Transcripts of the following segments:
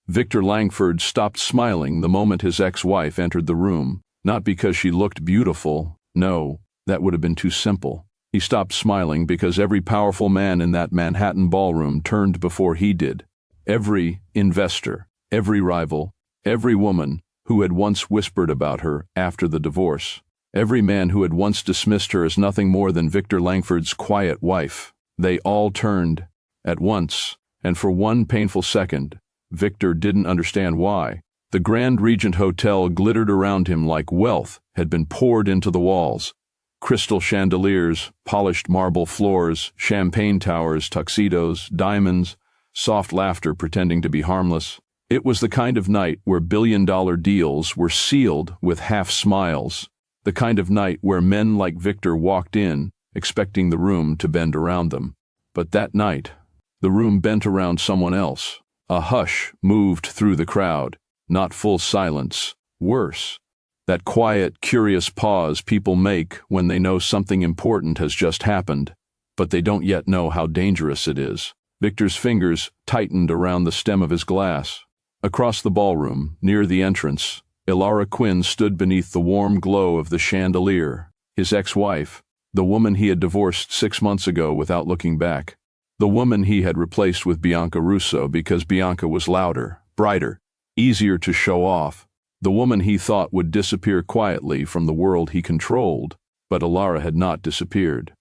Victor Langford stopped smiling the moment his ex-wife entered the room, not because she looked beautiful. No, that would have been too simple. He stopped smiling because every powerful man in that Manhattan ballroom turned before he did. Every investor, every rival, every woman who had once whispered about her after the divorce, every man who had once dismissed her as nothing more than Victor Langford's quiet wife, they all turned at once, and for one painful second, Victor didn't understand why. The Grand Regent Hotel glittered around him like wealth had been poured into the walls. Crystal chandeliers, polished marble floors, champagne towers, tuxedos, diamonds, soft laughter pretending to be harmless. It was the kind of night where billion-dollar deals were sealed with half smiles, the kind of night where men like Victor walked in, expecting the room to bend around them. But that night, the room bent around someone else. A hush moved through the crowd, not full silence, worse. That quiet, curious pause people make when they know something important has just happened, but they don't yet know how dangerous it is. Victor's fingers tightened around the stem of his glass. Across the ballroom, near the entrance, Ilara Quinn stood beneath the warm glow of the chandelier, his ex-wife, the woman he had divorced 6 months ago without looking back. The woman he had replaced with Bianca Russo because Bianca was louder, brighter, easier to show off. The woman he thought would disappear quietly from the world he controlled, but Ilara had not disappeared.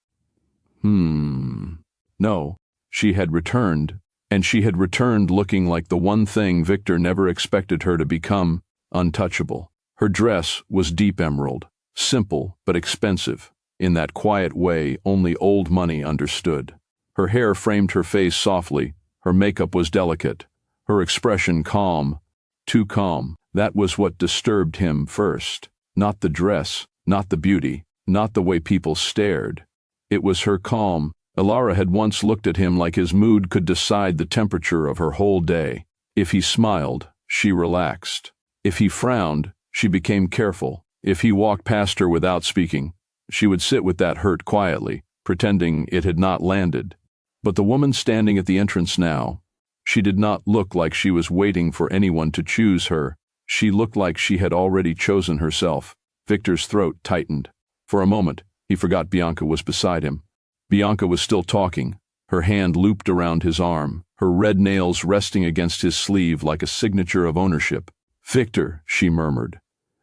No, she had returned, and she had returned looking like the one thing Victor never expected her to become: untouchable. Her dress was deep emerald, simple but expensive, in that quiet way only old money understood. Her hair framed her face softly, her makeup was delicate, her expression calm, too calm. That was what disturbed him first. Not the dress, not the beauty, not the way people stared. It was her calm. Ilara had once looked at him like his mood could decide the temperature of her whole day. If he smiled, she relaxed. If he frowned, she became careful. If he walked past her without speaking, she would sit with that hurt quietly, pretending it had not landed. But the woman standing at the entrance now, she did not look like she was waiting for anyone to choose her. She looked like she had already chosen herself. Victor's throat tightened. For a moment, he forgot Bianca was beside him. Bianca was still talking, her hand looped around his arm, her red nails resting against his sleeve like a signature of ownership. "Victor," she murmured,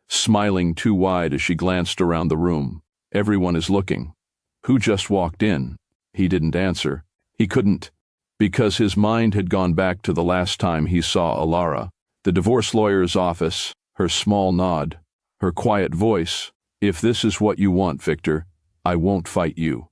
smiling too wide as she glanced around the room. "Everyone is looking. Who just walked in?" He didn't answer. He couldn't, because his mind had gone back to the last time he saw Ilara. The divorce lawyer's office, her small nod, her quiet voice. "If this is what you want, Victor, I won't fight you."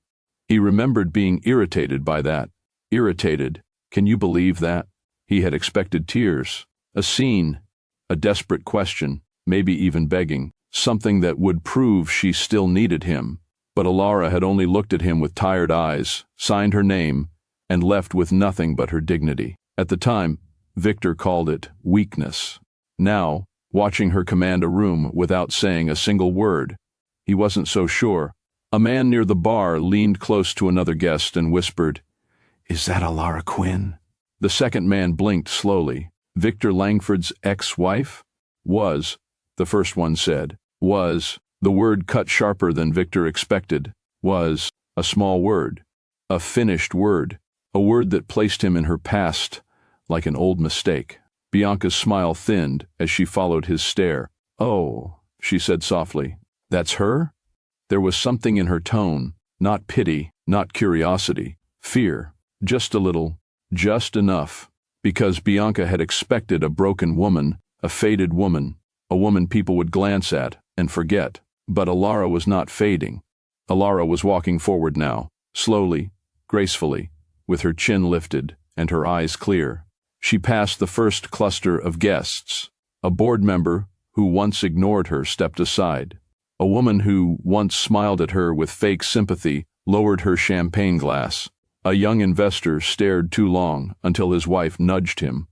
He remembered being irritated by that. Irritated. Can you believe that? He had expected tears, a scene, a desperate question, maybe even begging, something that would prove she still needed him. But Ilara had only looked at him with tired eyes, signed her name, and left with nothing but her dignity. At the time, Victor called it weakness. Now, watching her command a room without saying a single word, he wasn't so sure. A man near the bar leaned close to another guest and whispered, "Is that Ilara Quinn?" The second man blinked slowly. Victor Langford's ex-wife? Was, the first one said. Was, the word cut sharper than Victor expected. Was, a small word. A finished word. A word that placed him in her past like an old mistake. Bianca's smile thinned as she followed his stare. "Oh," she said softly. "That's her?" There was something in her tone, not pity, not curiosity, fear, just a little, just enough, because Bianca had expected a broken woman, a faded woman, a woman people would glance at and forget. But Ilara was not fading. Ilara was walking forward now, slowly, gracefully, with her chin lifted and her eyes clear. She passed the first cluster of guests. A board member who once ignored her stepped aside. A woman who once smiled at her with fake sympathy lowered her champagne glass. A young investor stared too long until his wife nudged him.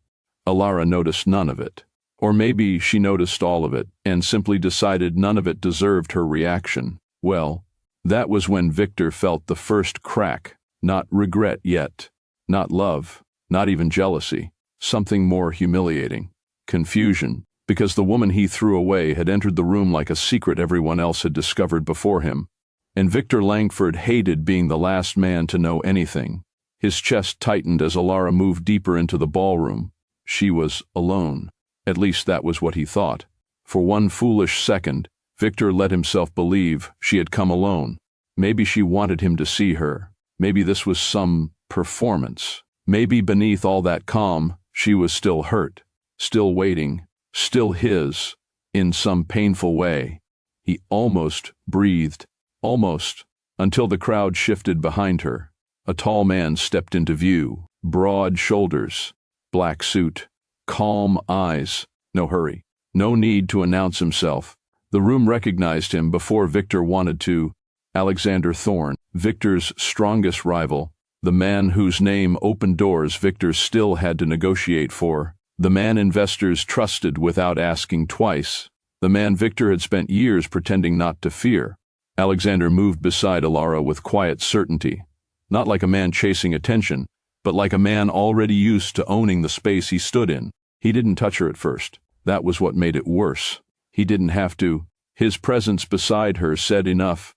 Ilara noticed none of it. Or maybe she noticed all of it and simply decided none of it deserved her reaction. Well, that was when Victor felt the first crack. Not regret yet. Not love. Not even jealousy. something more humiliating. Confusion, because the woman he threw away had entered the room like a secret everyone else had discovered before him. And Victor Langford hated being the last man to know anything. His chest tightened as Alara moved deeper into the ballroom. She was alone. At least that was what he thought. For one foolish second, Victor let himself believe she had come alone. Maybe she wanted him to see her. Maybe this was some performance. Maybe beneath all that calm, she was still hurt, still waiting, still his, in some painful way. He almost breathed, almost, until the crowd shifted behind her. A tall man stepped into view, broad shoulders, black suit, calm eyes. No hurry, no need to announce himself. The room recognized him before Victor wanted to. Alexander Thorne, Victor's strongest rival, the man whose name opened doors Victor still had to negotiate for, the man investors trusted without asking twice, the man Victor had spent years pretending not to fear. Alexander moved beside Alara with quiet certainty, not like a man chasing attention, but like a man already used to owning the space he stood in. He didn't touch her at first. That was what made it worse. He didn't have to. His presence beside her said enough.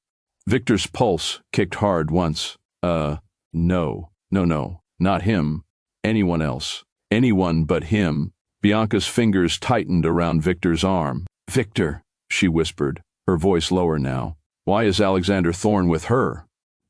Victor's pulse kicked hard once. No, not him. Anyone else. Anyone but him. Bianca's fingers tightened around Victor's arm. "Victor," she whispered, her voice lower now. "Why is Alexander Thorne with her?"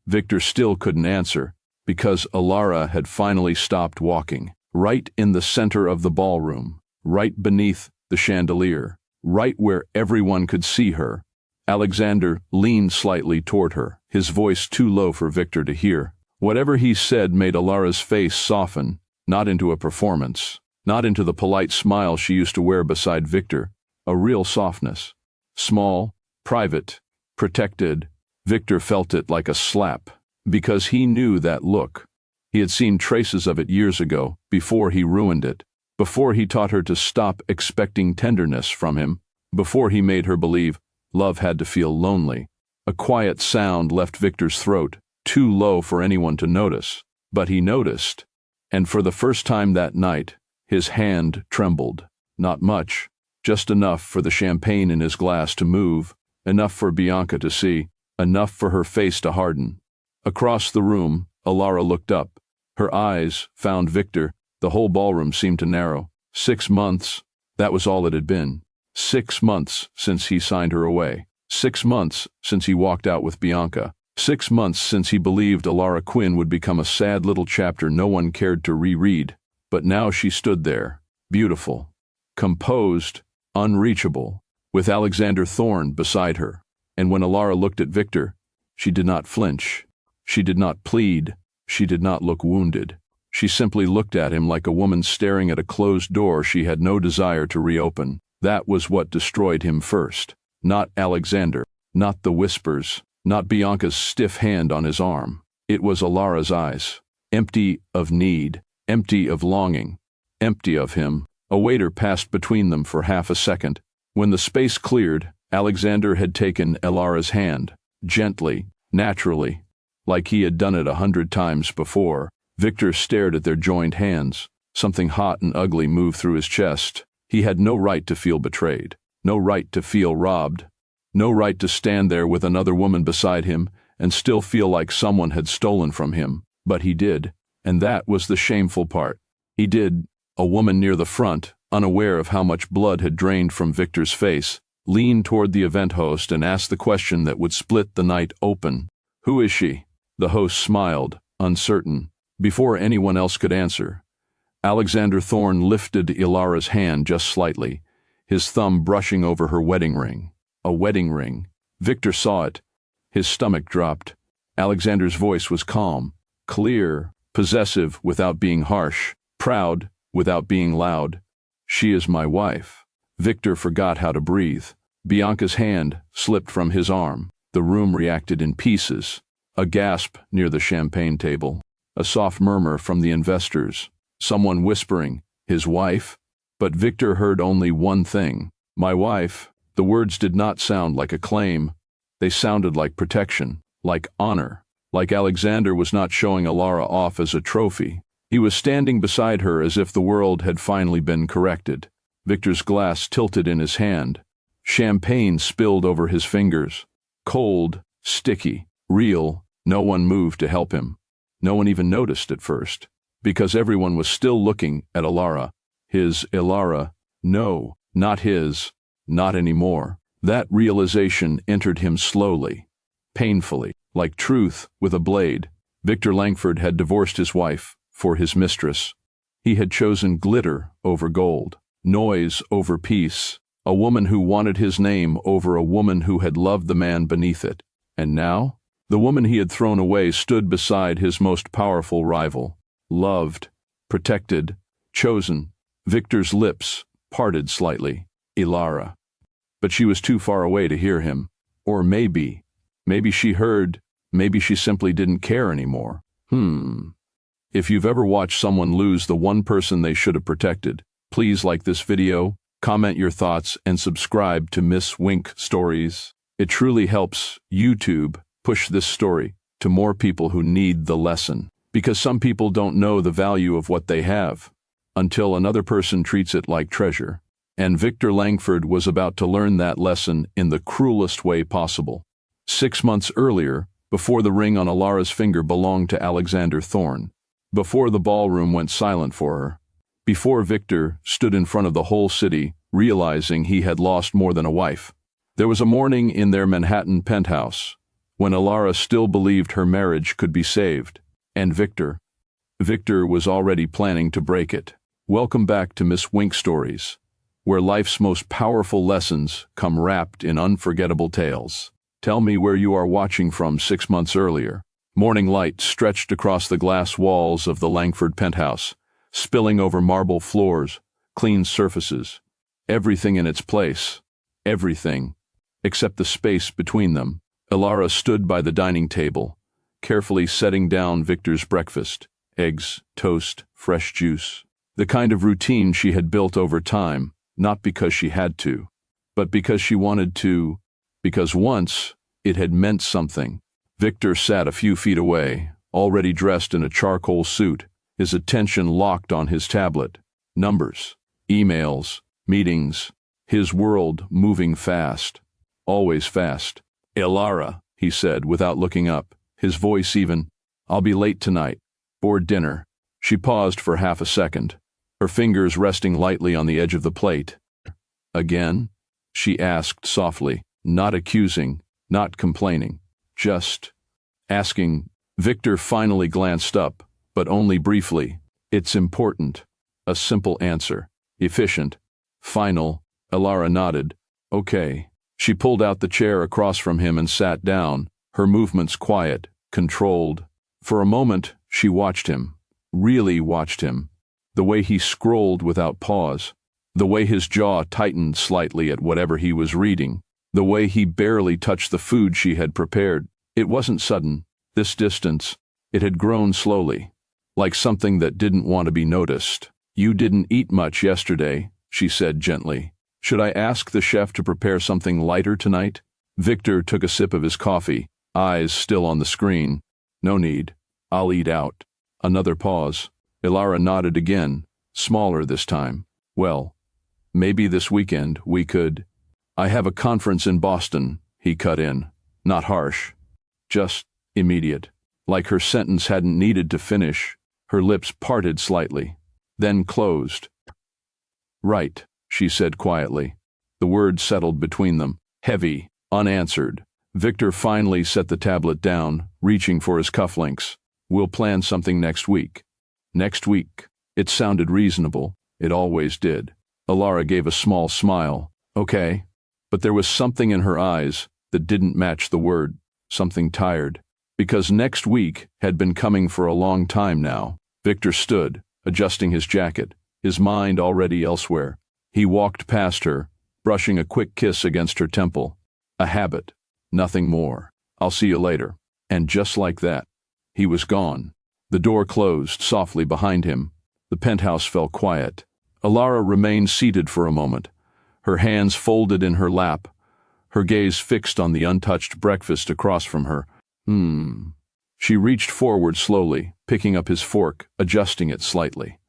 Victor still couldn't answer, because Alara had finally stopped walking, right in the center of the ballroom, right beneath the chandelier, right where everyone could see her. Alexander leaned slightly toward her, his voice too low for Victor to hear. Whatever he said made Alara's face soften, not into a performance, not into the polite smile she used to wear beside Victor, a real softness. Small, private, protected. Victor felt it like a slap, because he knew that look. He had seen traces of it years ago, before he ruined it, before he taught her to stop expecting tenderness from him, before he made her believe love had to feel lonely. A quiet sound left Victor's throat, too low for anyone to notice. But he noticed, and for the first time that night, his hand trembled. Not much, just enough for the champagne in his glass to move, enough for Bianca to see, enough for her face to harden. Across the room, Alara looked up. Her eyes found Victor. The whole ballroom seemed to narrow. 6 months, that was all it had been. 6 months since he signed her away. 6 months since he walked out with Bianca. 6 months since he believed Alara Quinn would become a sad little chapter no one cared to reread. But now she stood there, beautiful, composed, unreachable, with Alexander Thorne beside her. And when Alara looked at Victor, she did not flinch. She did not plead. She did not look wounded. She simply looked at him like a woman staring at a closed door she had no desire to reopen. That was what destroyed him first. Not Alexander, not the whispers, not Bianca's stiff hand on his arm. It was Alara's eyes, empty of need, empty of longing, empty of him. A waiter passed between them for half a second. When the space cleared, Alexander had taken Alara's hand, gently, naturally, like he had done it 100 times before. Victor stared at their joined hands. Something hot and ugly moved through his chest. He had no right to feel betrayed, no right to feel robbed, no right to stand there with another woman beside him and still feel like someone had stolen from him. But he did, and that was the shameful part. He did. A woman near the front, unaware of how much blood had drained from Victor's face, leaned toward the event host and asked the question that would split the night open. "Who is she?" The host smiled, uncertain. Before anyone else could answer, Alexander Thorne lifted Alara's hand just slightly, his thumb brushing over her wedding ring. A wedding ring. Victor saw it. His stomach dropped. Alexander's voice was calm, clear, possessive without being harsh, proud without being loud. "She is my wife." Victor forgot how to breathe. Bianca's hand slipped from his arm. The room reacted in pieces. A gasp near the champagne table. A soft murmur from the investors. Someone whispering, "His wife?" But Victor heard only one thing. "My wife." The words did not sound like a claim. They sounded like protection, like honor, like Alexander was not showing Alara off as a trophy. He was standing beside her as if the world had finally been corrected. Victor's glass tilted in his hand. Champagne spilled over his fingers. Cold, sticky, real. No one moved to help him. No one even noticed at first, because everyone was still looking at Ilara. His Ilara. No, not his. Not anymore. That realization entered him slowly, painfully, like truth with a blade. Victor Langford had divorced his wife for his mistress. He had chosen glitter over gold, noise over peace, a woman who wanted his name over a woman who had loved the man beneath it. And now, the woman he had thrown away stood beside his most powerful rival. Loved, protected, chosen. Victor's lips parted slightly. Ilara. But she was too far away to hear him. Or maybe she heard, maybe she simply didn't care anymore. If you've ever watched someone lose the one person they should have protected, please like this video, comment your thoughts, and subscribe to Miss Wink Stories. It truly helps YouTube push this story to more people who need the lesson. Because some people don't know the value of what they have until another person treats it like treasure. And Victor Langford was about to learn that lesson in the cruelest way possible. 6 months earlier, before the ring on Ilara's finger belonged to Alexander Thorne, before the ballroom went silent for her, before Victor stood in front of the whole city, realizing he had lost more than a wife, there was a morning in their Manhattan penthouse when Ilara still believed her marriage could be saved, and Victor was already planning to break it. Welcome back to Miss Wink Stories, where life's most powerful lessons come wrapped in unforgettable tales. Tell me where you are watching from 6 months earlier. Morning light stretched across the glass walls of the Langford penthouse, spilling over marble floors, clean surfaces, everything in its place. Everything, except the space between them. Ilara stood by the dining table, carefully setting down Victor's breakfast, eggs, toast, fresh juice. The kind of routine she had built over time, not because she had to, but because she wanted to, because once it had meant something. Victor sat a few feet away, already dressed in a charcoal suit, his attention locked on his tablet. Numbers, emails, meetings, his world moving fast, always fast. Ilara, he said without looking up, his voice even. I'll be late tonight. For dinner. She paused for half a second, her fingers resting lightly on the edge of the plate. Again? She asked softly, not accusing, not complaining, just asking. Victor finally glanced up, but only briefly. It's important. A simple answer. Efficient. Final. Ilara nodded. Okay. She pulled out the chair across from him and sat down, her movements quiet, controlled. For a moment, she watched him, really watched him. The way he scrolled without pause, the way his jaw tightened slightly at whatever he was reading, the way he barely touched the food she had prepared. It wasn't sudden, this distance. It had grown slowly, like something that didn't want to be noticed. You didn't eat much yesterday, she said gently. Should I ask the chef to prepare something lighter tonight? Victor took a sip of his coffee, eyes still on the screen. No need. I'll eat out. Another pause. Ilara nodded again, smaller this time. Well, maybe this weekend we could. I have a conference in Boston, he cut in. Not harsh. Just immediate. Like her sentence hadn't needed to finish, her lips parted slightly, then closed. Right, she said quietly. The words settled between them, heavy, unanswered. Victor finally set the tablet down, reaching for his cufflinks. We'll plan something next week. Next week. It sounded reasonable. It always did. Ilara gave a small smile. Okay. But there was something in her eyes that didn't match the word. Something tired. Because next week had been coming for a long time now. Victor stood, adjusting his jacket, his mind already elsewhere. He walked past her, brushing a quick kiss against her temple. A habit. Nothing more. I'll see you later. And just like that, he was gone. The door closed softly behind him. The penthouse fell quiet. Ilara remained seated for a moment, her hands folded in her lap, her gaze fixed on the untouched breakfast across from her. She reached forward slowly, picking up his fork, adjusting it slightly.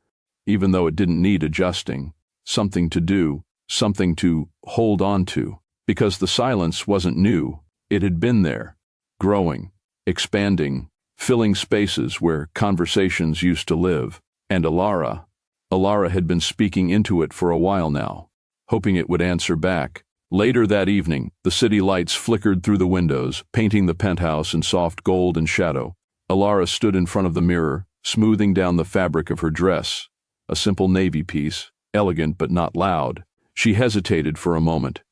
Even though it didn't need adjusting, something to do, something to hold on to, because the silence wasn't new, it had been there, growing, expanding, filling spaces where conversations used to live, and Alara had been speaking into it for a while now, hoping it would answer back. Later that evening, the city lights flickered through the windows, painting the penthouse in soft gold and shadow. Alara stood in front of the mirror, smoothing down the fabric of her dress, a simple navy piece, elegant but not loud. She hesitated for a moment,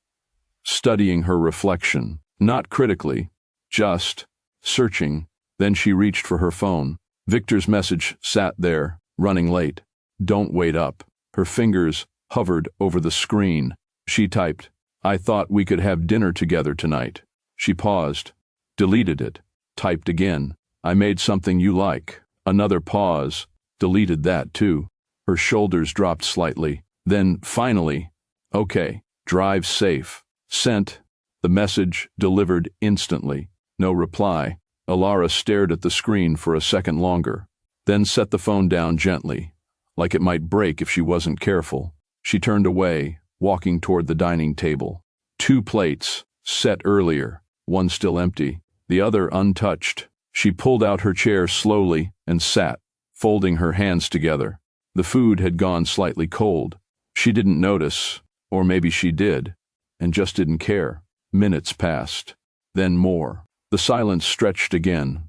studying her reflection, not critically, just searching. Then she reached for her phone. Victor's message sat there, running late. "Don't wait up." Her fingers hovered over the screen. She typed, "I thought we could have dinner together tonight." She paused, deleted it, typed again, "I made something you like." Another pause, deleted that too. Her shoulders dropped slightly. Then, finally, "Okay, drive safe." Sent. The message delivered instantly. No reply. Alara stared at the screen for a second longer, then set the phone down gently, like it might break if she wasn't careful. She turned away, walking toward the dining table. 2 plates, set earlier, one still empty, the other untouched. She pulled out her chair slowly and sat, folding her hands together. The food had gone slightly cold. She didn't notice, or maybe she did, and just didn't care. Minutes passed, then more. The silence stretched again,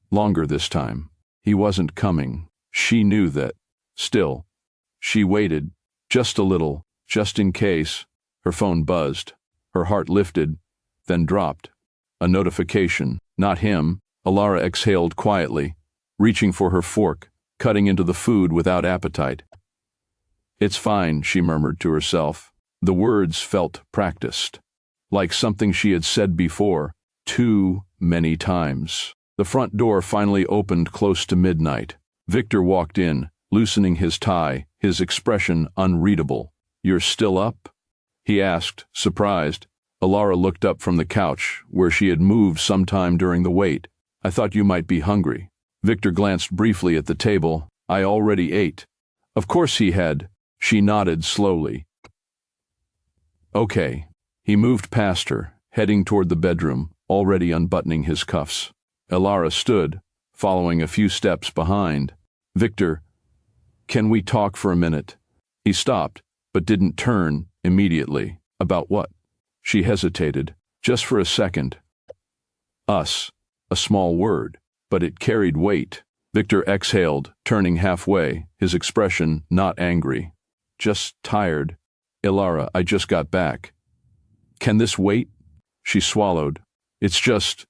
longer this time. He wasn't coming. She knew that. Still, she waited, just a little, just in case. Her phone buzzed. Her heart lifted, then dropped. A notification. Not him. Alara exhaled quietly, reaching for her fork, cutting into the food without appetite. "It's fine," she murmured to herself. The words felt practiced, like something she had said before, too many times. The front door finally opened close to midnight. Victor walked in, loosening his tie, his expression unreadable. "You're still up?" he asked, surprised. Alara looked up from the couch, where she had moved sometime during the wait. "I thought you might be hungry." Victor glanced briefly at the table. "I already ate." Of course he had. She nodded slowly. "Okay." He moved past her, heading toward the bedroom, already unbuttoning his cuffs. Alara stood, following a few steps behind. "Victor, can we talk for a minute?" He stopped, but didn't turn immediately. "About what?" She hesitated, just for a second. "Us." A small word, but it carried weight. Victor exhaled, turning halfway, his expression not angry. "Just tired. Alara, I just got back." "Can this wait?" She swallowed. "It's just,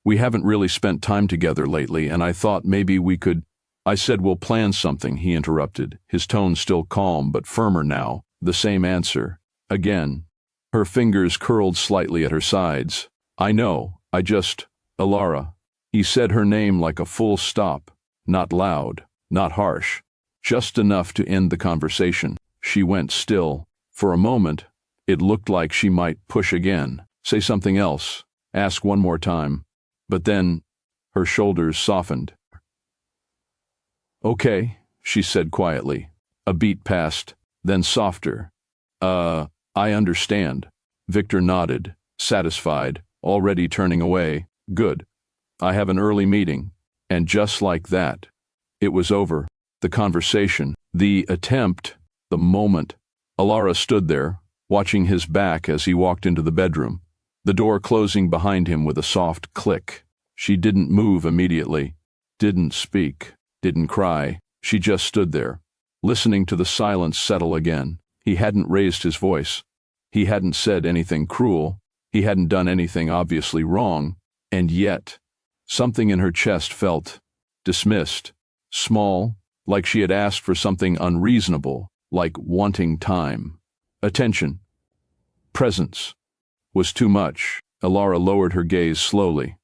we haven't really spent time together lately, and I thought maybe we could—" "I said we'll plan something," he interrupted, his tone still calm but firmer now. The same answer. Again. Her fingers curled slightly at her sides. "I know, I just— Alara." He said her name like a full stop, not loud, not harsh, just enough to end the conversation. She went still. For a moment, it looked like she might push again, say something else, ask one more time. But then, her shoulders softened. "Okay," she said quietly. A beat passed, then softer. I understand." Victor nodded, satisfied, already turning away. "Good. I have an early meeting." And just like that, it was over. The conversation, the attempt, the moment. Alara stood there, watching his back as he walked into the bedroom, the door closing behind him with a soft click. She didn't move immediately, didn't speak, didn't cry. She just stood there, listening to the silence settle again. He hadn't raised his voice. He hadn't said anything cruel. He hadn't done anything obviously wrong. And yet, something in her chest felt dismissed, small, like she had asked for something unreasonable, like wanting time. Attention, presence, was too much. Alara lowered her gaze slowly.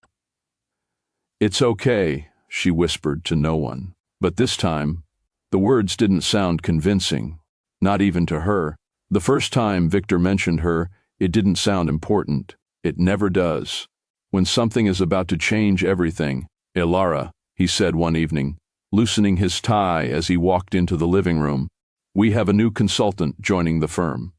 "It's okay," she whispered to no one. But this time, the words didn't sound convincing, not even to her. The first time Victor mentioned her, it didn't sound important. It never does. When something is about to change everything. "Alara," he said one evening, loosening his tie as he walked into the living room. "We have a new consultant joining the firm.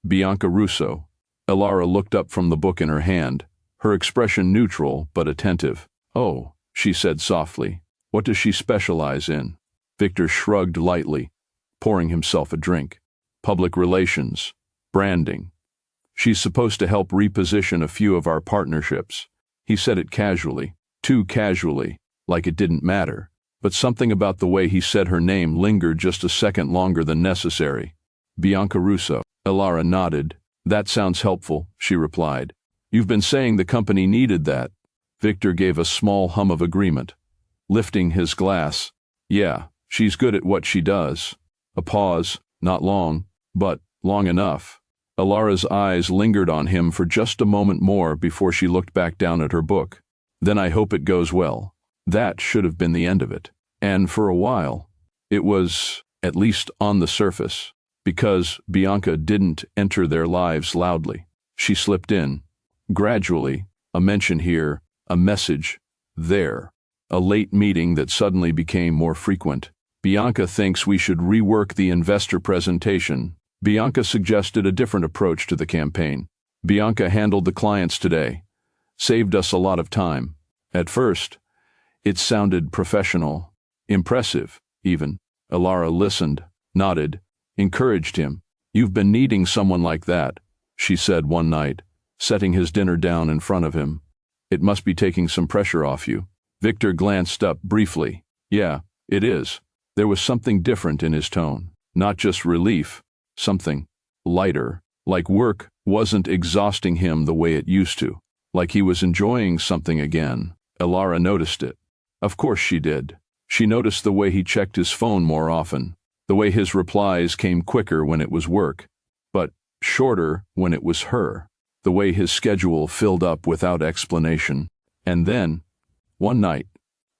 Bianca Russo." Elara looked up from the book in her hand, her expression neutral but attentive. "Oh," she said softly. "What does she specialize in?" Victor shrugged lightly, pouring himself a drink. "Public relations, branding. She's supposed to help reposition a few of our partnerships." He said it casually, too casually, like it didn't matter. But something about the way he said her name lingered just a second longer than necessary. "Bianca Russo." Elara nodded. "That sounds helpful," she replied. "You've been saying the company needed that." Victor gave a small hum of agreement, lifting his glass. "Yeah, she's good at what she does." A pause, not long, but long enough. Elara's eyes lingered on him for just a moment more before she looked back down at her book. "Then I hope it goes well." That should have been the end of it. And for a while, it was, at least on the surface, because Bianca didn't enter their lives loudly. She slipped in. Gradually, a mention here, a message there, a late meeting that suddenly became more frequent. "Bianca thinks we should rework the investor presentation." Bianca suggested a different approach to the campaign. "Bianca handled the clients today. Saved us a lot of time." At first, it sounded professional, impressive, even. Elara listened, nodded, encouraged him. "You've been needing someone like that," she said one night, setting his dinner down in front of him. "It must be taking some pressure off you." Victor glanced up briefly. "Yeah, it is." There was something different in his tone. Not just relief, something lighter, like work wasn't exhausting him the way it used to, like he was enjoying something again. Elara noticed it. Of course she did. She noticed the way he checked his phone more often, the way his replies came quicker when it was work, but shorter when it was her, the way his schedule filled up without explanation. And then, one night,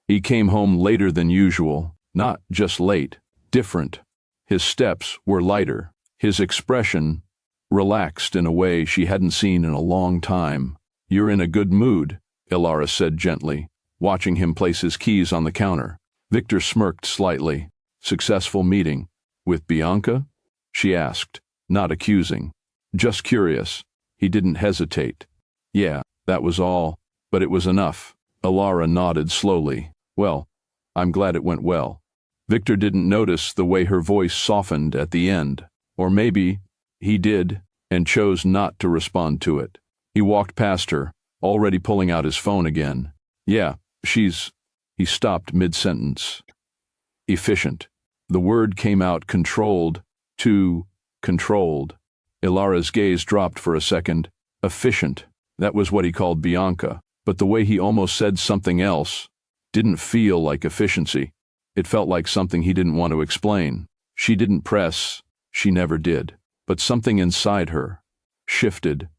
he came home later than usual, not just late, different. His steps were lighter, his expression relaxed in a way she hadn't seen in a long time. "You're in a good mood," Elara said gently, watching him place his keys on the counter. Victor smirked slightly. "Successful meeting. With Bianca?" she asked, not accusing, just curious. He didn't hesitate. "Yeah, that was all, but it was enough." Elara nodded slowly. "Well, I'm glad it went well." Victor didn't notice the way her voice softened at the end. Or maybe he did and chose not to respond to it. He walked past her, already pulling out his phone again. "Yeah, she's—" He stopped mid-sentence. "Efficient." The word came out controlled, too controlled. Elara's gaze dropped for a second. Efficient. That was what he called Bianca. But the way he almost said something else didn't feel like efficiency. It felt like something he didn't want to explain. She didn't press. She never did. But something inside her shifted,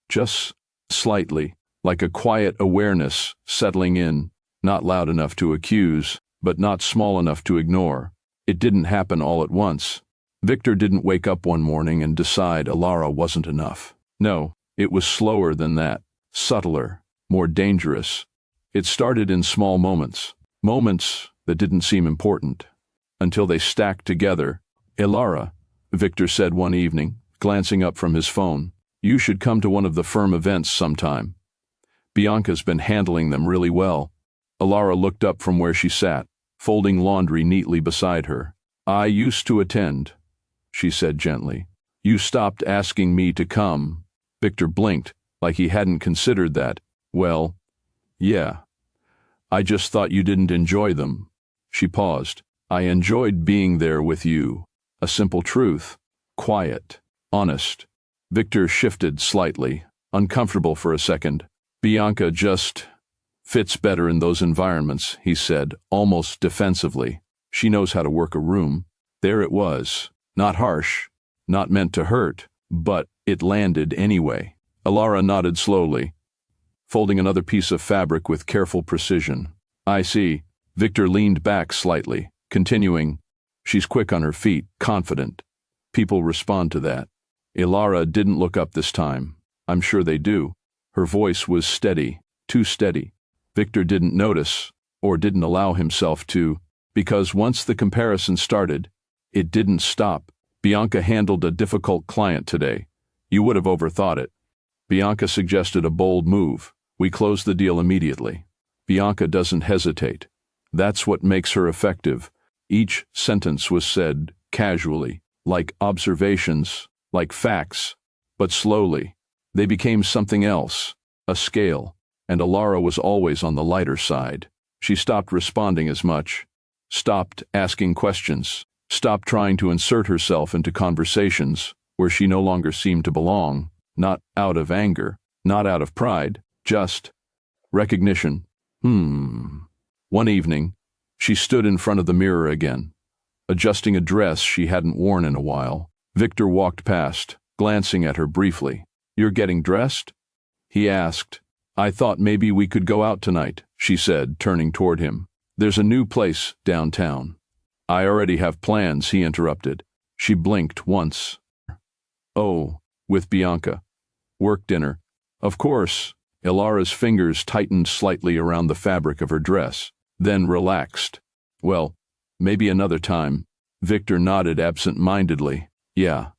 just slightly, like a quiet awareness settling in, not loud enough to accuse, but not small enough to ignore. It didn't happen all at once. Victor didn't wake up one morning and decide Elara wasn't enough. No, it was slower than that, subtler, more dangerous. It started in small moments, moments that didn't seem important, until they stacked together. "Elara," Victor said one evening, glancing up from his phone, "you should come to one of the firm events sometime. Bianca's been handling them really well." Elara looked up from where she sat, folding laundry neatly beside her. "I used to attend," she said gently. "You stopped asking me to come." Victor blinked, like he hadn't considered that. "Well, yeah. I just thought you didn't enjoy them." She paused. "I enjoyed being there with you." A simple truth. Quiet. Honest. Victor shifted slightly, uncomfortable for a second. "Bianca just fits better in those environments," he said, almost defensively. "She knows how to work a room." There it was. Not harsh, not meant to hurt, but it landed anyway. Elara nodded slowly, folding another piece of fabric with careful precision. "I see." Victor leaned back slightly, continuing, "She's quick on her feet, confident. People respond to that." Elara didn't look up this time. "I'm sure they do." Her voice was steady, too steady. Victor didn't notice, or didn't allow himself to, Because once the comparison started, it didn't stop. Bianca handled a difficult client today. You would have overthought it. Bianca suggested a bold move. We closed the deal immediately. Bianca doesn't hesitate. That's what makes her effective. Each sentence was said casually, like observations, like facts, but slowly. They became something else, a scale, and Alara was always on the lighter side. She stopped responding as much, stopped asking questions, stopped trying to insert herself into conversations where she no longer seemed to belong, not out of anger, not out of pride, just recognition. One evening, she stood in front of the mirror again, adjusting a dress she hadn't worn in a while. Victor walked past, glancing at her briefly. "You're getting dressed?" he asked. "I thought maybe we could go out tonight," she said, turning toward him. "There's a new place downtown." "I already have plans," he interrupted. She blinked once. "Oh, with Bianca. Work dinner." "Of course." Ilara's fingers tightened slightly around the fabric of her dress, then relaxed. "Well, maybe another time." Victor nodded absent-mindedly. "Yeah.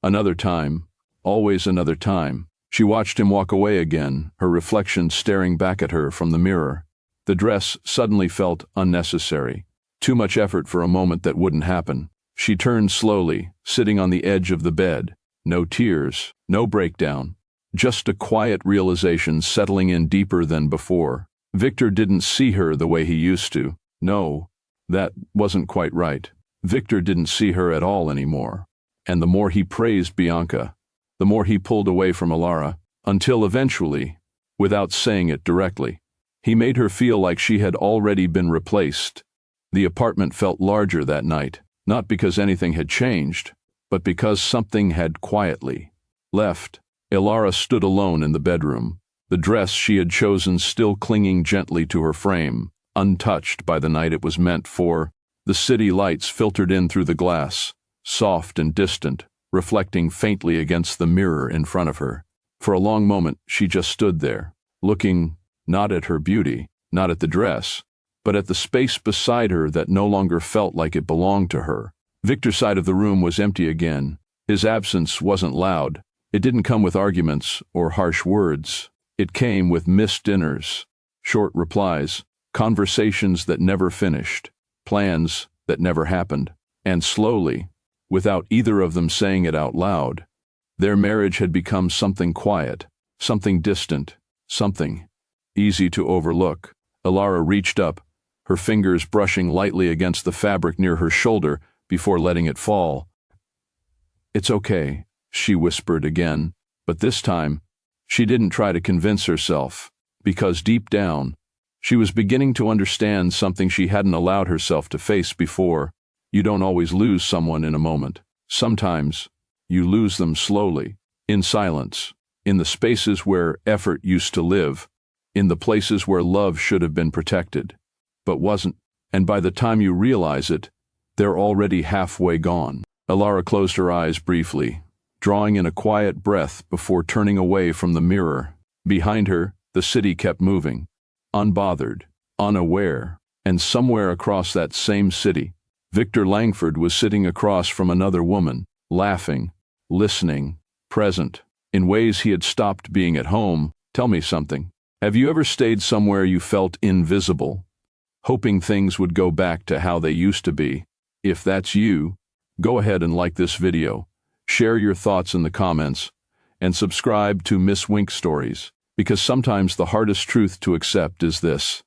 Another time. Always another time." She watched him walk away again, her reflection staring back at her from the mirror. The dress suddenly felt unnecessary. Too much effort for a moment that wouldn't happen. She turned slowly, sitting on the edge of the bed. No tears, no breakdown. Just a quiet realization settling in deeper than before. Victor didn't see her the way he used to. No, that wasn't quite right. Victor didn't see her at all anymore. And the more he praised Bianca, the more he pulled away from Alara, until eventually, without saying it directly, he made her feel like she had already been replaced. The apartment felt larger that night, not because anything had changed, but because something had quietly left. Ilara stood alone in the bedroom, the dress she had chosen still clinging gently to her frame, untouched by the night it was meant for. The city lights filtered in through the glass, soft and distant, reflecting faintly against the mirror in front of her. For a long moment, she just stood there, looking not at her beauty, not at the dress, but at the space beside her that no longer felt like it belonged to her. Victor's side of the room was empty again. His absence wasn't loud. It didn't come with arguments or harsh words. It came with missed dinners, short replies, conversations that never finished, plans that never happened. And slowly, without either of them saying it out loud, their marriage had become something quiet, something distant, something easy to overlook. Ilara reached up, her fingers brushing lightly against the fabric near her shoulder before letting it fall. "It's okay," she whispered again, but this time, she didn't try to convince herself, because deep down, she was beginning to understand something she hadn't allowed herself to face before. You don't always lose someone in a moment. Sometimes, you lose them slowly, in silence, in the spaces where effort used to live, in the places where love should have been protected, but wasn't, and by the time you realize it, they're already halfway gone. Ilara closed her eyes briefly, drawing in a quiet breath before turning away from the mirror. Behind her, the city kept moving, unbothered, unaware, and somewhere across that same city, Victor Langford was sitting across from another woman, laughing, listening, present, in ways he had stopped being at home. Tell me something. Have you ever stayed somewhere you felt invisible, hoping things would go back to how they used to be? If that's you, go ahead and like this video, share your thoughts in the comments, and subscribe to Miss Wink Stories, because sometimes the hardest truth to accept is this: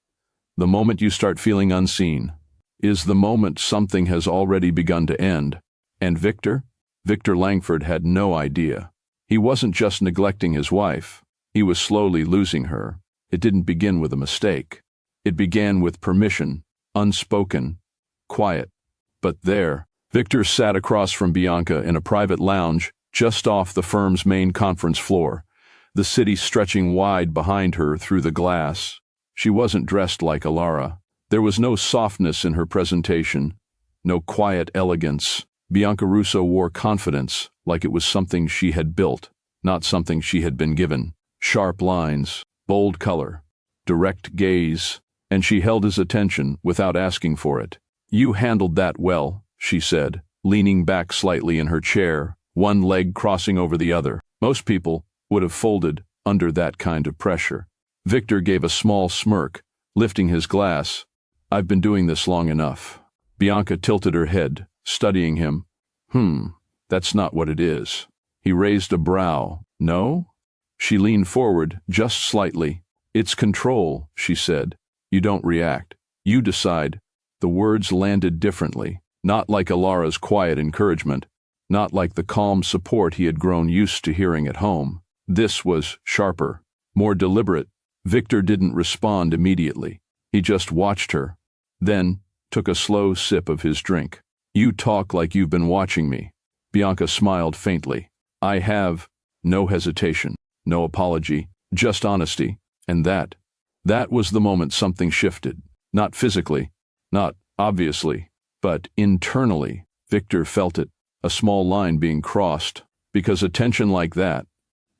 the moment you start feeling unseen is the moment something has already begun to end. And Victor Langford had no idea. He wasn't just neglecting his wife, he was slowly losing her. It didn't begin with a mistake. It began with permission, unspoken, quiet. But there, Victor sat across from Bianca in a private lounge just off the firm's main conference floor, the city stretching wide behind her through the glass. She wasn't dressed like Ilara. There was no softness in her presentation, no quiet elegance. Bianca Russo wore confidence, like it was something she had built, not something she had been given. Sharp lines, bold color, direct gaze, and she held his attention without asking for it. You handled that well, she said, leaning back slightly in her chair, one leg crossing over the other. Most people would have folded under that kind of pressure. Victor gave a small smirk, lifting his glass. I've been doing this long enough. Bianca tilted her head, studying him. That's not what it is. He raised a brow. No? She leaned forward, just slightly. It's control, she said. You don't react. You decide. The words landed differently, not like Alara's quiet encouragement, not like the calm support he had grown used to hearing at home. This was sharper, more deliberate. Victor didn't respond immediately. He just watched her, then took a slow sip of his drink. You talk like you've been watching me. Bianca smiled faintly. I have. No hesitation, no apology, just honesty. And that was the moment something shifted. Not physically, not obviously, but internally. Victor felt it, a small line being crossed, because attention like that,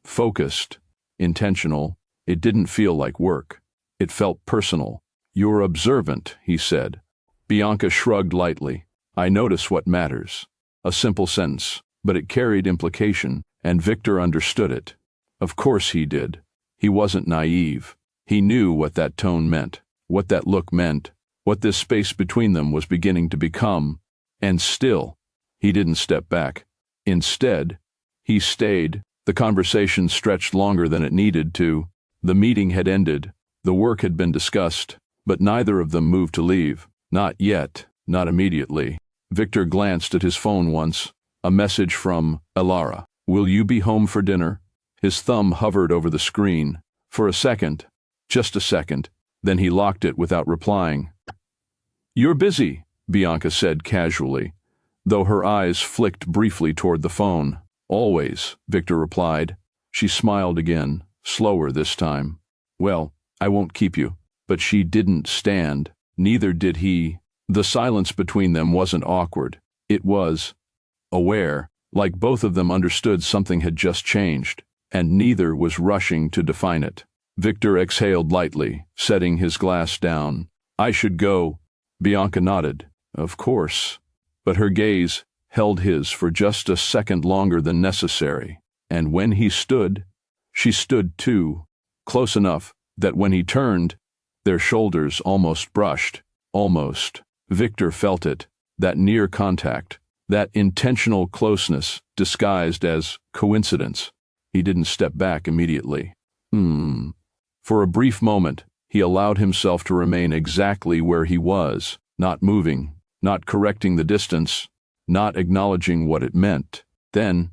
focused, intentional, it didn't feel like work. It felt personal. You're observant, he said. Bianca shrugged lightly. I notice what matters. A simple sentence, but it carried implication, and Victor understood it. Of course he did. He wasn't naive. He knew what that tone meant, what that look meant, what this space between them was beginning to become, and still, he didn't step back. Instead, he stayed. The conversation stretched longer than it needed to. The meeting had ended, the work had been discussed, but neither of them moved to leave. Not yet, not immediately. Victor glanced at his phone once. A message from Alara. Will you be home for dinner? His thumb hovered over the screen. For a second, just a second, then he locked it without replying. You're busy, Bianca said casually, though her eyes flicked briefly toward the phone. Always, Victor replied. She smiled again, slower this time. Well, I won't keep you. But she didn't stand. Neither did he. The silence between them wasn't awkward. It was aware, like both of them understood something had just changed, and neither was rushing to define it. Victor exhaled lightly, setting his glass down. I should go. Bianca nodded. Of course. But her gaze held his for just a second longer than necessary, and when he stood, she stood too, close enough that when he turned, their shoulders almost brushed. Almost. Victor felt it, that near contact, that intentional closeness disguised as coincidence. He didn't step back immediately. For a brief moment, he allowed himself to remain exactly where he was, not moving, not correcting the distance, not acknowledging what it meant. Then,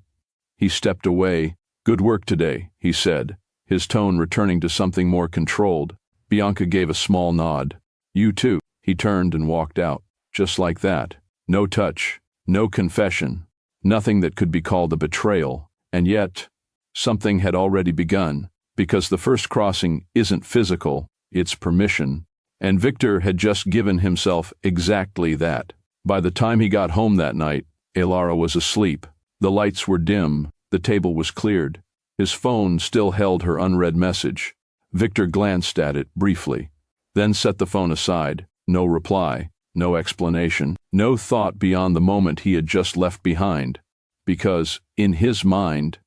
he stepped away. Good work today, he said, his tone returning to something more controlled. Bianca gave a small nod. You too. He turned and walked out, just like that. No touch, no confession, nothing that could be called a betrayal. And yet, something had already begun, because the first crossing isn't physical, it's permission. And Victor had just given himself exactly that. By the time he got home that night, Alara was asleep. The lights were dim, the table was cleared. His phone still held her unread message. Victor glanced at it briefly, then set the phone aside. No reply, no explanation, no thought beyond the moment he had just left behind. Because, in his mind,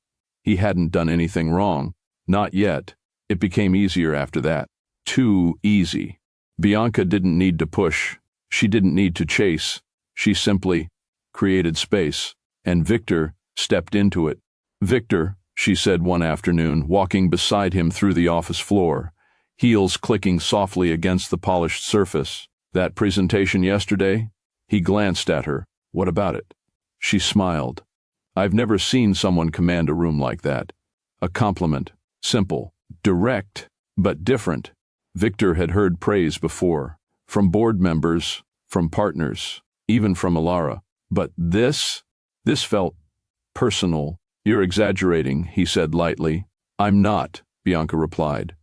he hadn't done anything wrong. Not yet. It became easier after that. Too easy. Bianca didn't need to push. She didn't need to chase. She simply created space, and Victor stepped into it. Victor, she said one afternoon, walking beside him through the office floor, heels clicking softly against the polished surface. That presentation yesterday? He glanced at her. What about it? She smiled. I've never seen someone command a room like that. A compliment. Simple. Direct. But different. Victor had heard praise before. From board members, from partners, even from Alara. But this felt personal. You're exaggerating, he said lightly. I'm not, Bianca replied,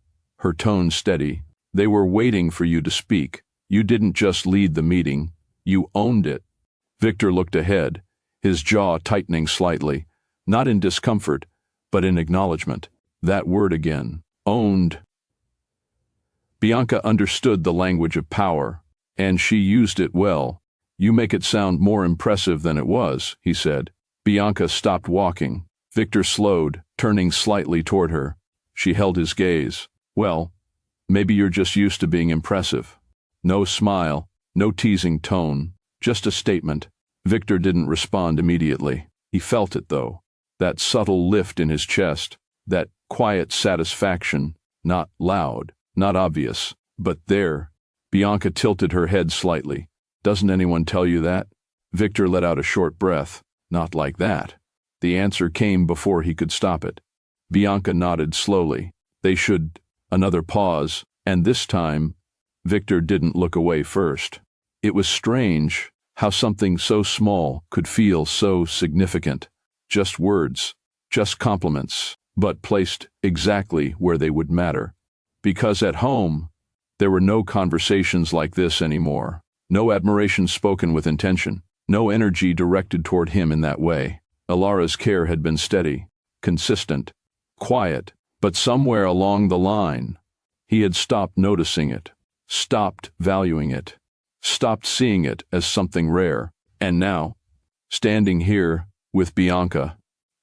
her tone steady. They were waiting for you to speak. You didn't just lead the meeting, you owned it. Victor looked ahead, his jaw tightening slightly, not in discomfort, but in acknowledgement. That word again, owned. Bianca understood the language of power, and she used it well. You make it sound more impressive than it was, he said. Bianca stopped walking. Victor slowed, turning slightly toward her. She held his gaze. Well, maybe you're just used to being impressive. No smile, no teasing tone, just a statement. Victor didn't respond immediately. He felt it, though. That subtle lift in his chest, that quiet satisfaction, not loud, not obvious, but there. Bianca tilted her head slightly. Doesn't anyone tell you that? Victor let out a short breath. Not like that. The answer came before he could stop it. Bianca nodded slowly. They should. Another pause, and this time, Victor didn't look away first. It was strange how something so small could feel so significant. Just words, just compliments, but placed exactly where they would matter. Because at home, there were no conversations like this anymore. No admiration spoken with intention. No energy directed toward him in that way. Ilara's care had been steady, consistent, quiet, but somewhere along the line, he had stopped noticing it, stopped valuing it, stopped seeing it as something rare. And now, standing here with Bianca,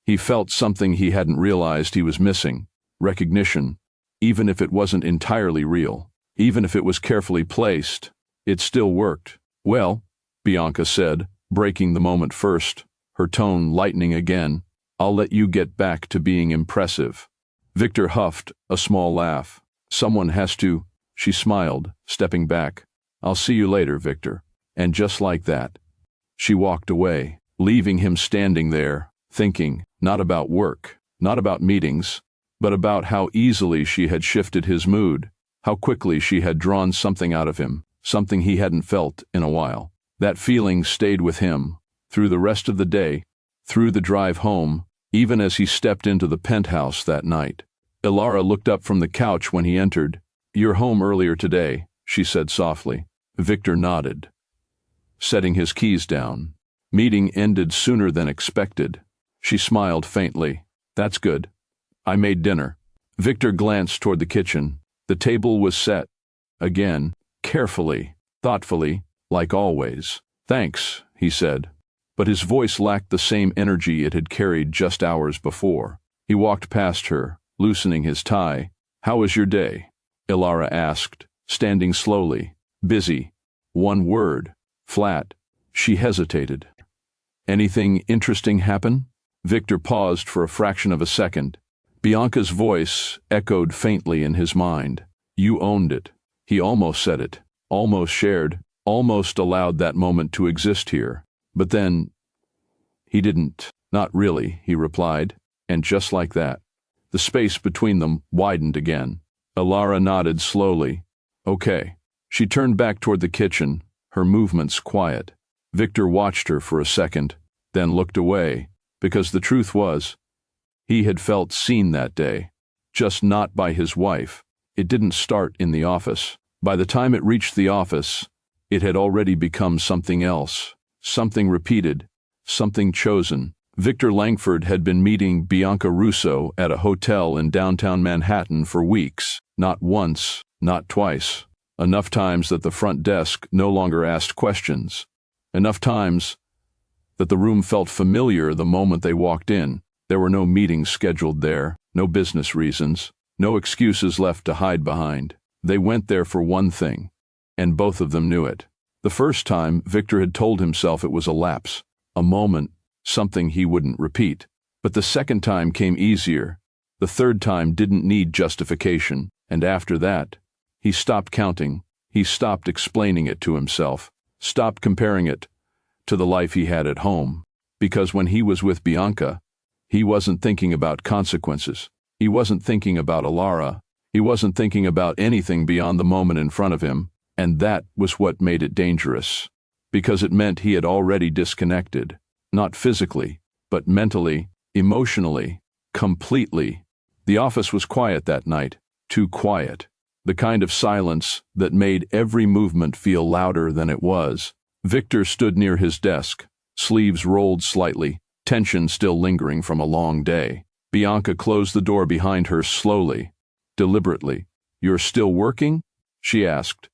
he felt something he hadn't realized he was missing. Recognition, even if it wasn't entirely real, even if it was carefully placed, it still worked. Well, Bianca said, breaking the moment first, her tone lightening again, I'll let you get back to being impressive. Victor huffed a small laugh. Someone has to, she smiled, stepping back. I'll see you later, Victor. And just like that, she walked away, leaving him standing there, thinking, not about work, not about meetings, but about how easily she had shifted his mood, how quickly she had drawn something out of him, something he hadn't felt in a while. That feeling stayed with him, through the rest of the day, through the drive home, even as he stepped into the penthouse that night. Ilara looked up from the couch when he entered. You're home earlier today, she said softly. Victor nodded, setting his keys down. Meeting ended sooner than expected. She smiled faintly. That's good. I made dinner. Victor glanced toward the kitchen. The table was set. Again, carefully, thoughtfully, like always. Thanks, he said. But his voice lacked the same energy it had carried just hours before. He walked past her, loosening his tie. How was your day? Ilara asked, standing slowly. Busy. One word. Flat. She hesitated. Anything interesting happen? Victor paused for a fraction of a second. Bianca's voice echoed faintly in his mind. You owned it. He almost said it, almost shared, almost allowed that moment to exist here. But then, he didn't. Not really, he replied, and just like that, the space between them widened again. Ilara nodded slowly. Okay. She turned back toward the kitchen, her movements quiet. Victor watched her for a second, then looked away, because the truth was, he had felt seen that day, just not by his wife. It didn't start in the office. By the time it reached the office, it had already become something else, something repeated, something chosen. Victor Langford had been meeting Bianca Russo at a hotel in downtown Manhattan for weeks, not once, not twice. Enough times that the front desk no longer asked questions. Enough times that the room felt familiar the moment they walked in. There were no meetings scheduled there, no business reasons, no excuses left to hide behind. They went there for one thing, and both of them knew it. The first time, Victor had told himself it was a lapse, a moment, something he wouldn't repeat. But the second time came easier. The third time didn't need justification, and after that, he stopped counting. He stopped explaining it to himself, stopped comparing it to the life he had at home. Because when he was with Bianca, he wasn't thinking about consequences. He wasn't thinking about Ilara. He wasn't thinking about anything beyond the moment in front of him, and that was what made it dangerous. Because it meant he had already disconnected, not physically, but mentally, emotionally, completely. The office was quiet that night, too quiet. The kind of silence that made every movement feel louder than it was. Victor stood near his desk, sleeves rolled slightly, tension still lingering from a long day. Bianca closed the door behind her slowly, deliberately. You're still working? She asked.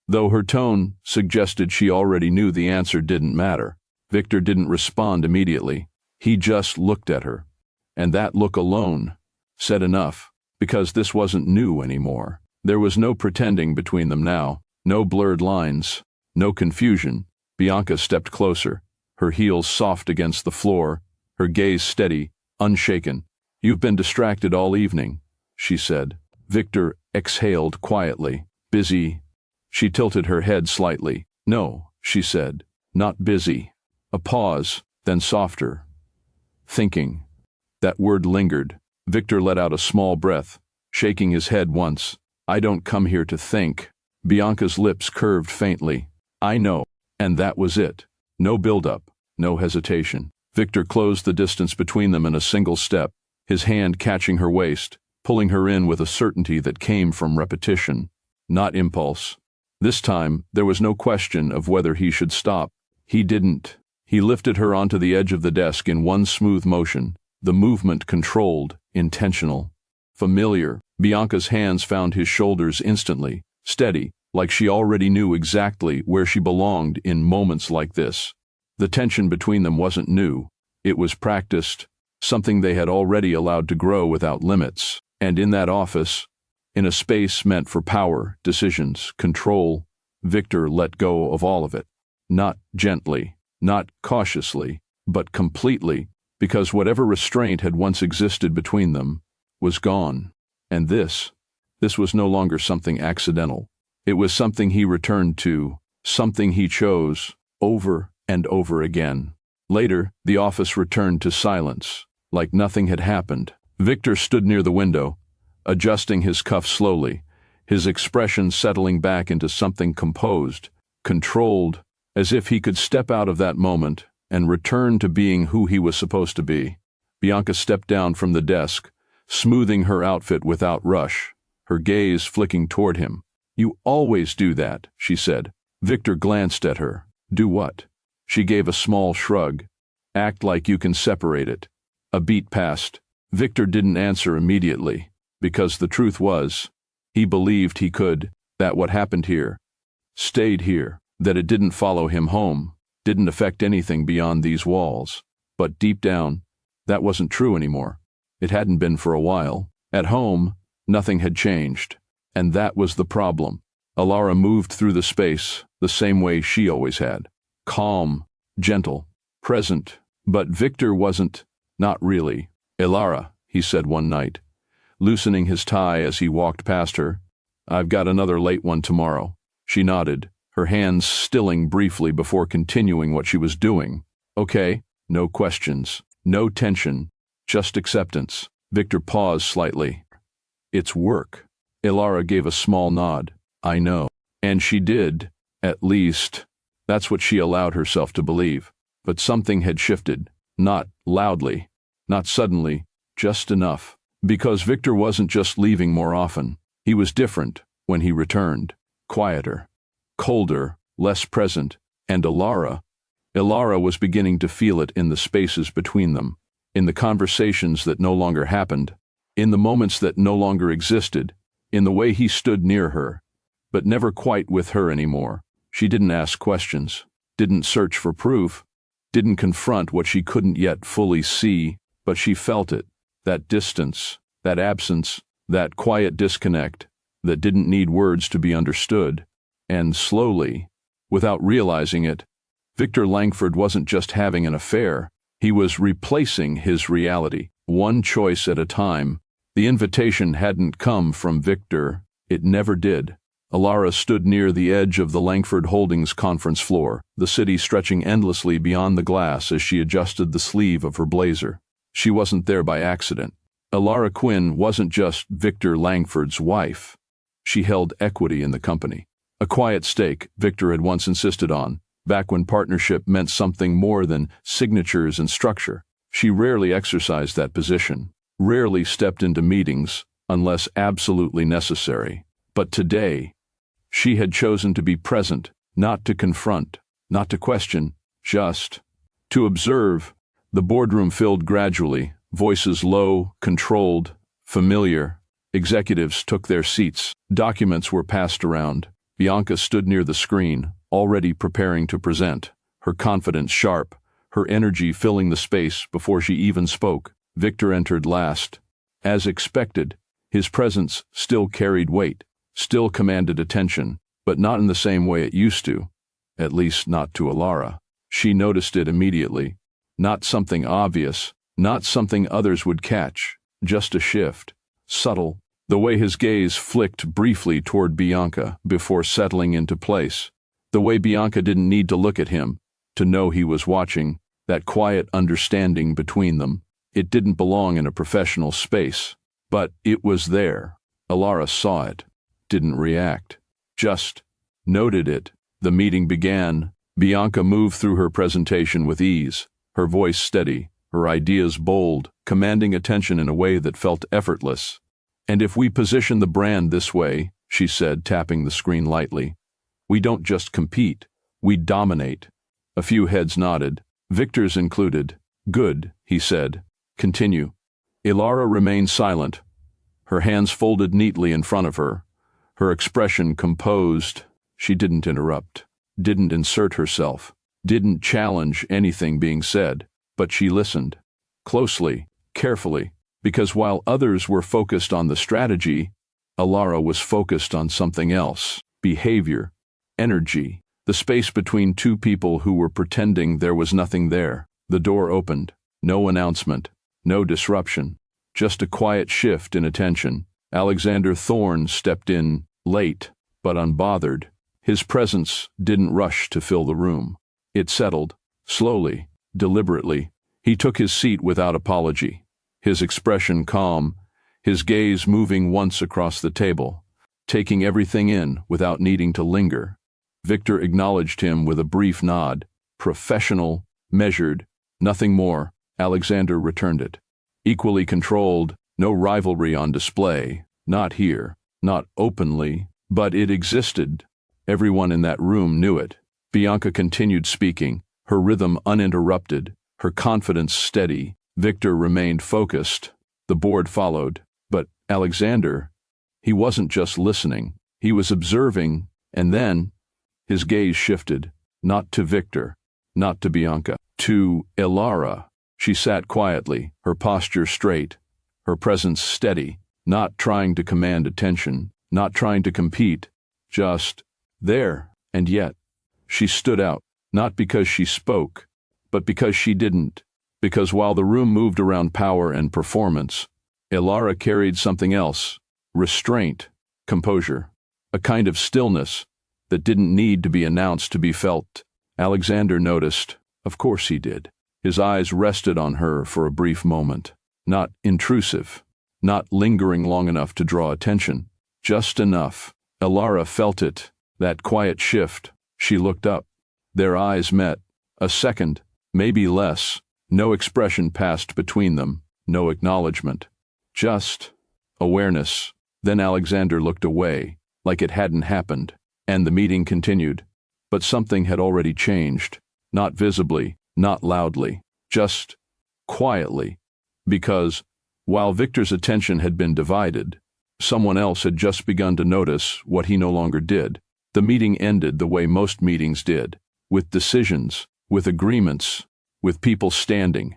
Though her tone suggested she already knew the answer didn't matter. Victor didn't respond immediately. He just looked at her. And that look alone said enough, because this wasn't new anymore. There was no pretending between them now, no blurred lines, no confusion. Bianca stepped closer, her heels soft against the floor, her gaze steady, unshaken. "You've been distracted all evening," she said. Victor exhaled quietly. "Busy?" She tilted her head slightly. "No," she said, "not busy." A pause, then softer. "Thinking." That word lingered. Victor let out a small breath, shaking his head once. "I don't come here to think." Bianca's lips curved faintly. "I know." And that was it. No build-up, no hesitation. Victor closed the distance between them in a single step, his hand catching her waist, pulling her in with a certainty that came from repetition, not impulse. This time, there was no question of whether he should stop. He didn't. He lifted her onto the edge of the desk in one smooth motion, the movement controlled, intentional. Familiar. Bianca's hands found his shoulders instantly, steady, like she already knew exactly where she belonged in moments like this. The tension between them wasn't new. It was practiced, something they had already allowed to grow without limits. And in that office, in a space meant for power, decisions, control, Victor let go of all of it. Not gently, not cautiously, but completely, because whatever restraint had once existed between them was gone. And this was no longer something accidental. It was something he returned to, something he chose, over and over again. Later, the office returned to silence, like nothing had happened. Victor stood near the window, adjusting his cuff slowly, his expression settling back into something composed, controlled, as if he could step out of that moment and return to being who he was supposed to be. Bianca stepped down from the desk, smoothing her outfit without rush, her gaze flicking toward him. "You always do that," she said. Victor glanced at her. "Do what?" She gave a small shrug. "Act like you can separate it." A beat passed. Victor didn't answer immediately, because the truth was, he believed he could, that what happened here stayed here, that it didn't follow him home, didn't affect anything beyond these walls. But deep down, that wasn't true anymore. It hadn't been for a while. At home, nothing had changed. And that was the problem. Alara moved through the space the same way she always had. Calm, gentle, present. But Victor wasn't, not really. "Alara," he said one night, loosening his tie as he walked past her. "I've got another late one tomorrow." She nodded, her hands stilling briefly before continuing what she was doing. "Okay." No questions, no tension, just acceptance. Victor paused slightly. "It's work." Alara gave a small nod. "I know." And she did, at least. That's what she allowed herself to believe. But something had shifted. Not loudly, not suddenly, just enough. Because Victor wasn't just leaving more often. He was different when he returned. Quieter, colder, less present. And Alara was beginning to feel it in the spaces between them, in the conversations that no longer happened, in the moments that no longer existed, in the way he stood near her, but never quite with her anymore. She didn't ask questions, didn't search for proof, didn't confront what she couldn't yet fully see, but she felt it, that distance, that absence, that quiet disconnect that didn't need words to be understood. And slowly, without realizing it, Victor Langford wasn't just having an affair, he was replacing his reality, one choice at a time. The invitation hadn't come from Victor, it never did. Alara stood near the edge of the Langford Holdings conference floor, the city stretching endlessly beyond the glass as she adjusted the sleeve of her blazer. She wasn't there by accident. Alara Quinn wasn't just Victor Langford's wife. She held equity in the company. A quiet stake Victor had once insisted on, back when partnership meant something more than signatures and structure. She rarely exercised that position, rarely stepped into meetings unless absolutely necessary. But today, she had chosen to be present, not to confront, not to question, just to observe. The boardroom filled gradually, voices low, controlled, familiar. Executives took their seats. Documents were passed around. Bianca stood near the screen, already preparing to present, her confidence sharp, her energy filling the space before she even spoke. Victor entered last. As expected, his presence still carried weight, still commanded attention, but not in the same way it used to, at least not to Alara. She noticed it immediately. Not something obvious, not something others would catch, just a shift, subtle, the way his gaze flicked briefly toward Bianca before settling into place. The way Bianca didn't need to look at him to know he was watching, that quiet understanding between them. It didn't belong in a professional space, but it was there. Alara saw it, didn't react, just noted it. The meeting began. Bianca moved through her presentation with ease, her voice steady, her ideas bold, commanding attention in a way that felt effortless. "And if we position the brand this way," she said, tapping the screen lightly, "we don't just compete, we dominate." A few heads nodded, Victor's included. "Good," he said. "Continue." Alara remained silent, her hands folded neatly in front of her, her expression composed. She didn't interrupt, didn't insert herself, didn't challenge anything being said, but she listened, closely, carefully, because while others were focused on the strategy, Alara was focused on something else: behavior, energy, the space between two people who were pretending there was nothing there. The door opened, no announcement, no disruption, just a quiet shift in attention. Alexander Thorne stepped in, late, but unbothered. His presence didn't rush to fill the room. It settled, slowly, deliberately. He took his seat without apology, his expression calm, his gaze moving once across the table, taking everything in without needing to linger. Victor acknowledged him with a brief nod. Professional, measured, nothing more. Alexander returned it. Equally controlled, no rivalry on display. Not here, not openly, but it existed. Everyone in that room knew it. Bianca continued speaking, her rhythm uninterrupted, her confidence steady. Victor remained focused. The board followed. But Alexander, he wasn't just listening, he was observing, and then his gaze shifted, not to Victor, not to Bianca, to Alara. She sat quietly, her posture straight, her presence steady, not trying to command attention, not trying to compete, just there. And yet, she stood out, not because she spoke, but because she didn't. Because while the room moved around power and performance, Alara carried something else: restraint, composure, a kind of stillness that didn't need to be announced to be felt. Alexander noticed. Of course he did. His eyes rested on her for a brief moment. Not intrusive, not lingering long enough to draw attention, just enough. Alara felt it, that quiet shift. She looked up. Their eyes met. A second, maybe less. No expression passed between them, no acknowledgement. Just awareness. Then Alexander looked away, like it hadn't happened, and the meeting continued. But something had already changed. Not visibly, not loudly, just quietly. Because, while Victor's attention had been divided, someone else had just begun to notice what he no longer did. The meeting ended the way most meetings did, with decisions, with agreements, with people standing,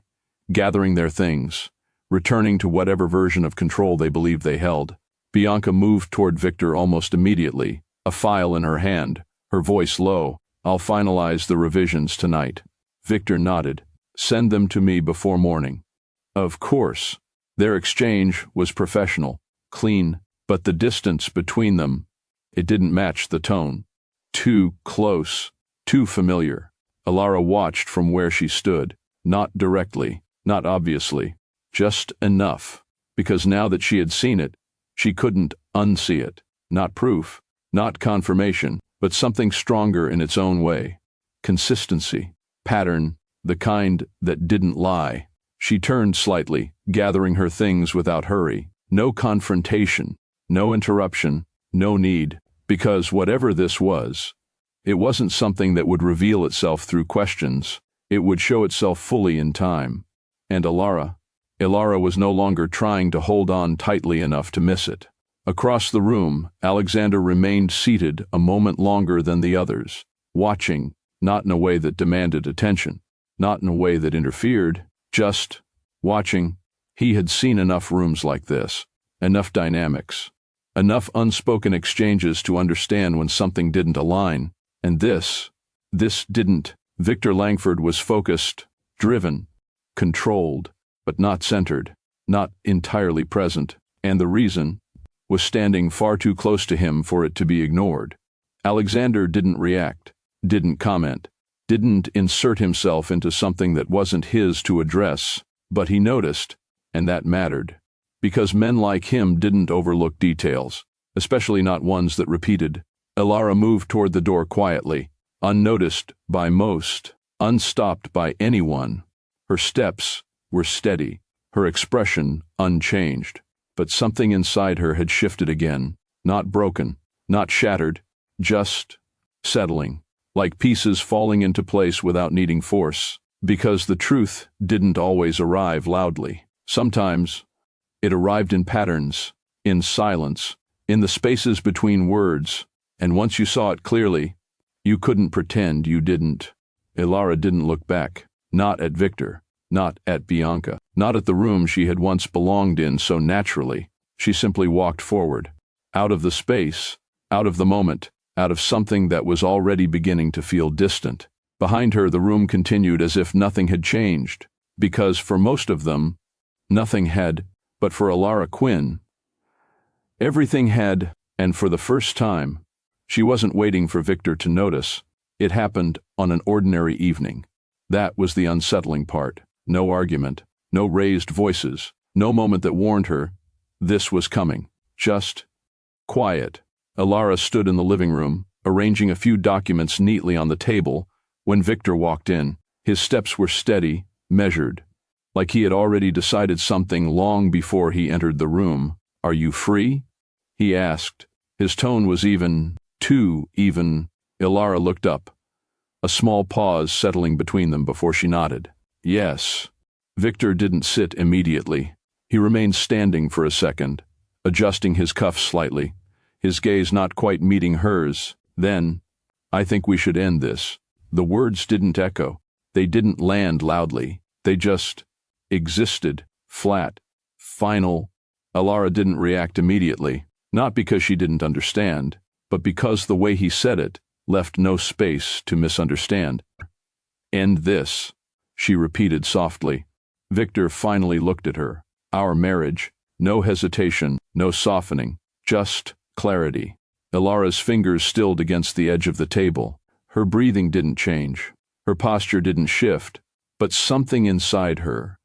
gathering their things, returning to whatever version of control they believed they held. Bianca moved toward Victor almost immediately, a file in her hand, her voice low. "I'll finalize the revisions tonight." Victor nodded. "Send them to me before morning." Of course. Their exchange was professional, clean, but the distance between them, it didn't match the tone. Too close, too familiar. Alara watched from where she stood, not directly, not obviously, just enough, because now that she had seen it, she couldn't unsee it. Not proof, not confirmation, but something stronger in its own way. Consistency, pattern, the kind that didn't lie. She turned slightly, gathering her things without hurry. No confrontation, no interruption, no need, because whatever this was, it wasn't something that would reveal itself through questions. It would show itself fully in time. And Alara was no longer trying to hold on tightly enough to miss it. Across the room, Alexander remained seated a moment longer than the others, watching, not in a way that demanded attention, not in a way that interfered, just watching. He had seen enough rooms like this, enough dynamics, enough unspoken exchanges to understand when something didn't align, and this didn't. Victor Langford was focused, driven, controlled, but not centered, not entirely present, and the reason was standing far too close to him for it to be ignored. Alexander didn't react, didn't comment, didn't insert himself into something that wasn't his to address, but he noticed, and that mattered, because men like him didn't overlook details, especially not ones that repeated. Elara moved toward the door quietly, unnoticed by most, unstopped by anyone. Her steps were steady, her expression unchanged, but something inside her had shifted again, not broken, not shattered, just settling, like pieces falling into place without needing force, because the truth didn't always arrive loudly. Sometimes it arrived in patterns, in silence, in the spaces between words, and once you saw it clearly, you couldn't pretend you didn't. Elara didn't look back, not at Victor, not at Bianca, not at the room she had once belonged in so naturally. She simply walked forward, out of the space, out of the moment, out of something that was already beginning to feel distant. Behind her, the room continued as if nothing had changed, because for most of them, nothing had, but for Elara Quinn, everything had, and for the first time, she wasn't waiting for Victor to notice. It happened on an ordinary evening. That was the unsettling part. No argument, no raised voices, no moment that warned her this was coming. Just quiet. Elara stood in the living room, arranging a few documents neatly on the table, when Victor walked in. His steps were steady, measured, like he had already decided something long before he entered the room. "Are you free?" he asked. His tone was even, too even. Elara looked up, a small pause settling between them before she nodded. "Yes." Victor didn't sit immediately. He remained standing for a second, adjusting his cuffs slightly, his gaze not quite meeting hers. Then, "I think we should end this." The words didn't echo. They didn't land loudly. They just existed, flat, final. Elara didn't react immediately, not because she didn't understand, but because the way he said it left no space to misunderstand. "End this," she repeated softly. Victor finally looked at her. Our marriage, no hesitation, no softening, just clarity. Elara's fingers stilled against the edge of the table. Her breathing didn't change. Her posture didn't shift, but something inside her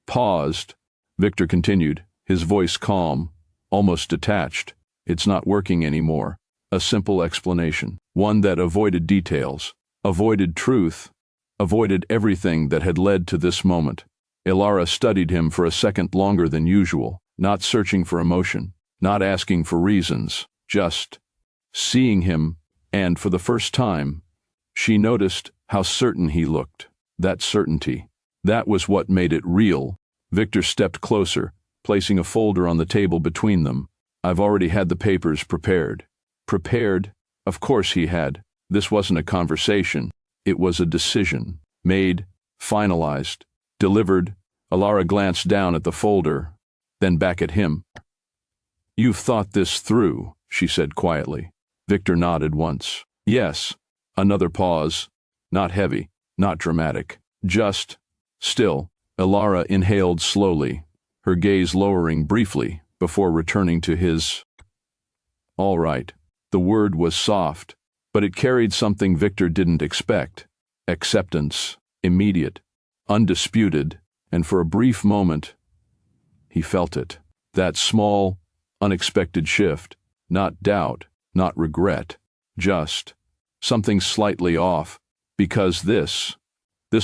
paused. Victor continued, his voice calm, almost detached. "It's not working anymore." A simple explanation, one that avoided details, avoided truth, avoided everything that had led to this moment. Elara studied him for a second longer than usual, not searching for emotion, not asking for reasons, just seeing him, and for the first time, she noticed how certain he looked. That certainty, that was what made it real. Victor stepped closer, placing a folder on the table between them. "I've already had the papers prepared." Prepared? Of course he had. This wasn't a conversation. It was a decision. Made, finalized, delivered. Elara glanced down at the folder, then back at him. "You've thought this through," she said quietly. Victor nodded once. "Yes." Another pause. Not heavy, not dramatic. Just still. Elara inhaled slowly, her gaze lowering briefly before returning to his. "All right." The word was soft, but it carried something Victor didn't expect. Acceptance, immediate, undisputed, and for a brief moment, he felt it. That small, unexpected shift, not doubt, not regret, just something slightly off, because this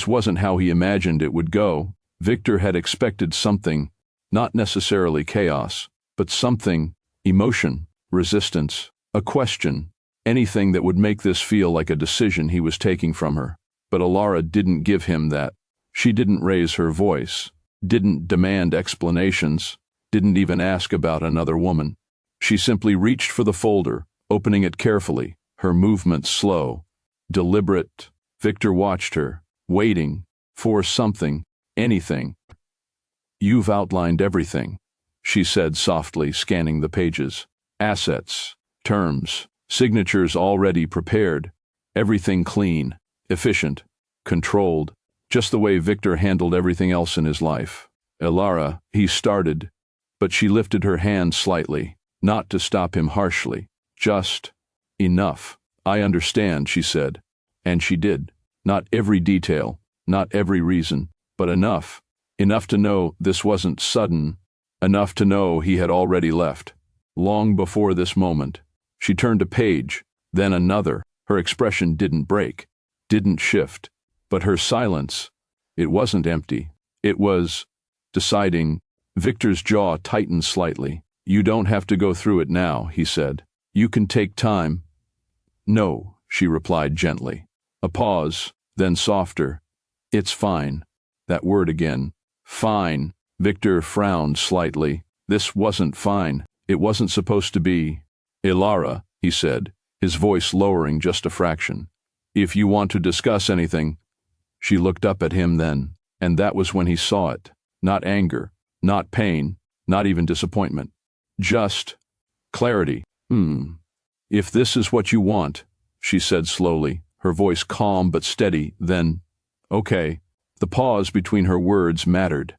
wasn't how he imagined it would go. Victor had expected something, not necessarily chaos, but something, emotion, resistance, a question, anything that would make this feel like a decision he was taking from her. But Elara didn't give him that. She didn't raise her voice, didn't demand explanations, didn't even ask about another woman. She She simply reached for the folder, opening it carefully, her movements slow, deliberate. Victor watched her, waiting for something, anything. "You've outlined everything," she said softly, scanning the pages. "Assets, terms, signatures already prepared. Everything clean, efficient, controlled, just the way Victor handled everything else in his life." "Elara," he started, but she lifted her hand slightly, not to stop him harshly. "Just enough." "I understand," she said. And she did. Not every detail, not every reason, but enough. Enough to know this wasn't sudden, enough to know he had already left. Long before this moment. She turned a page, then another. Her expression didn't break, didn't shift, but her silence, it wasn't empty. It was deciding. Victor's jaw tightened slightly. "You don't have to go through it now," he said. "You can take time." "No," she replied gently. A pause, then softer. "It's fine." That word again. Fine. Victor frowned slightly. This wasn't fine. It wasn't supposed to be. "Elara," he said, his voice lowering just a fraction. "If you want to discuss anything." She looked up at him then, and that was when he saw it. Not anger, not pain, not even disappointment. Just clarity. "If this is what you want," she said slowly, her voice calm but steady, "then, okay." The pause between her words mattered,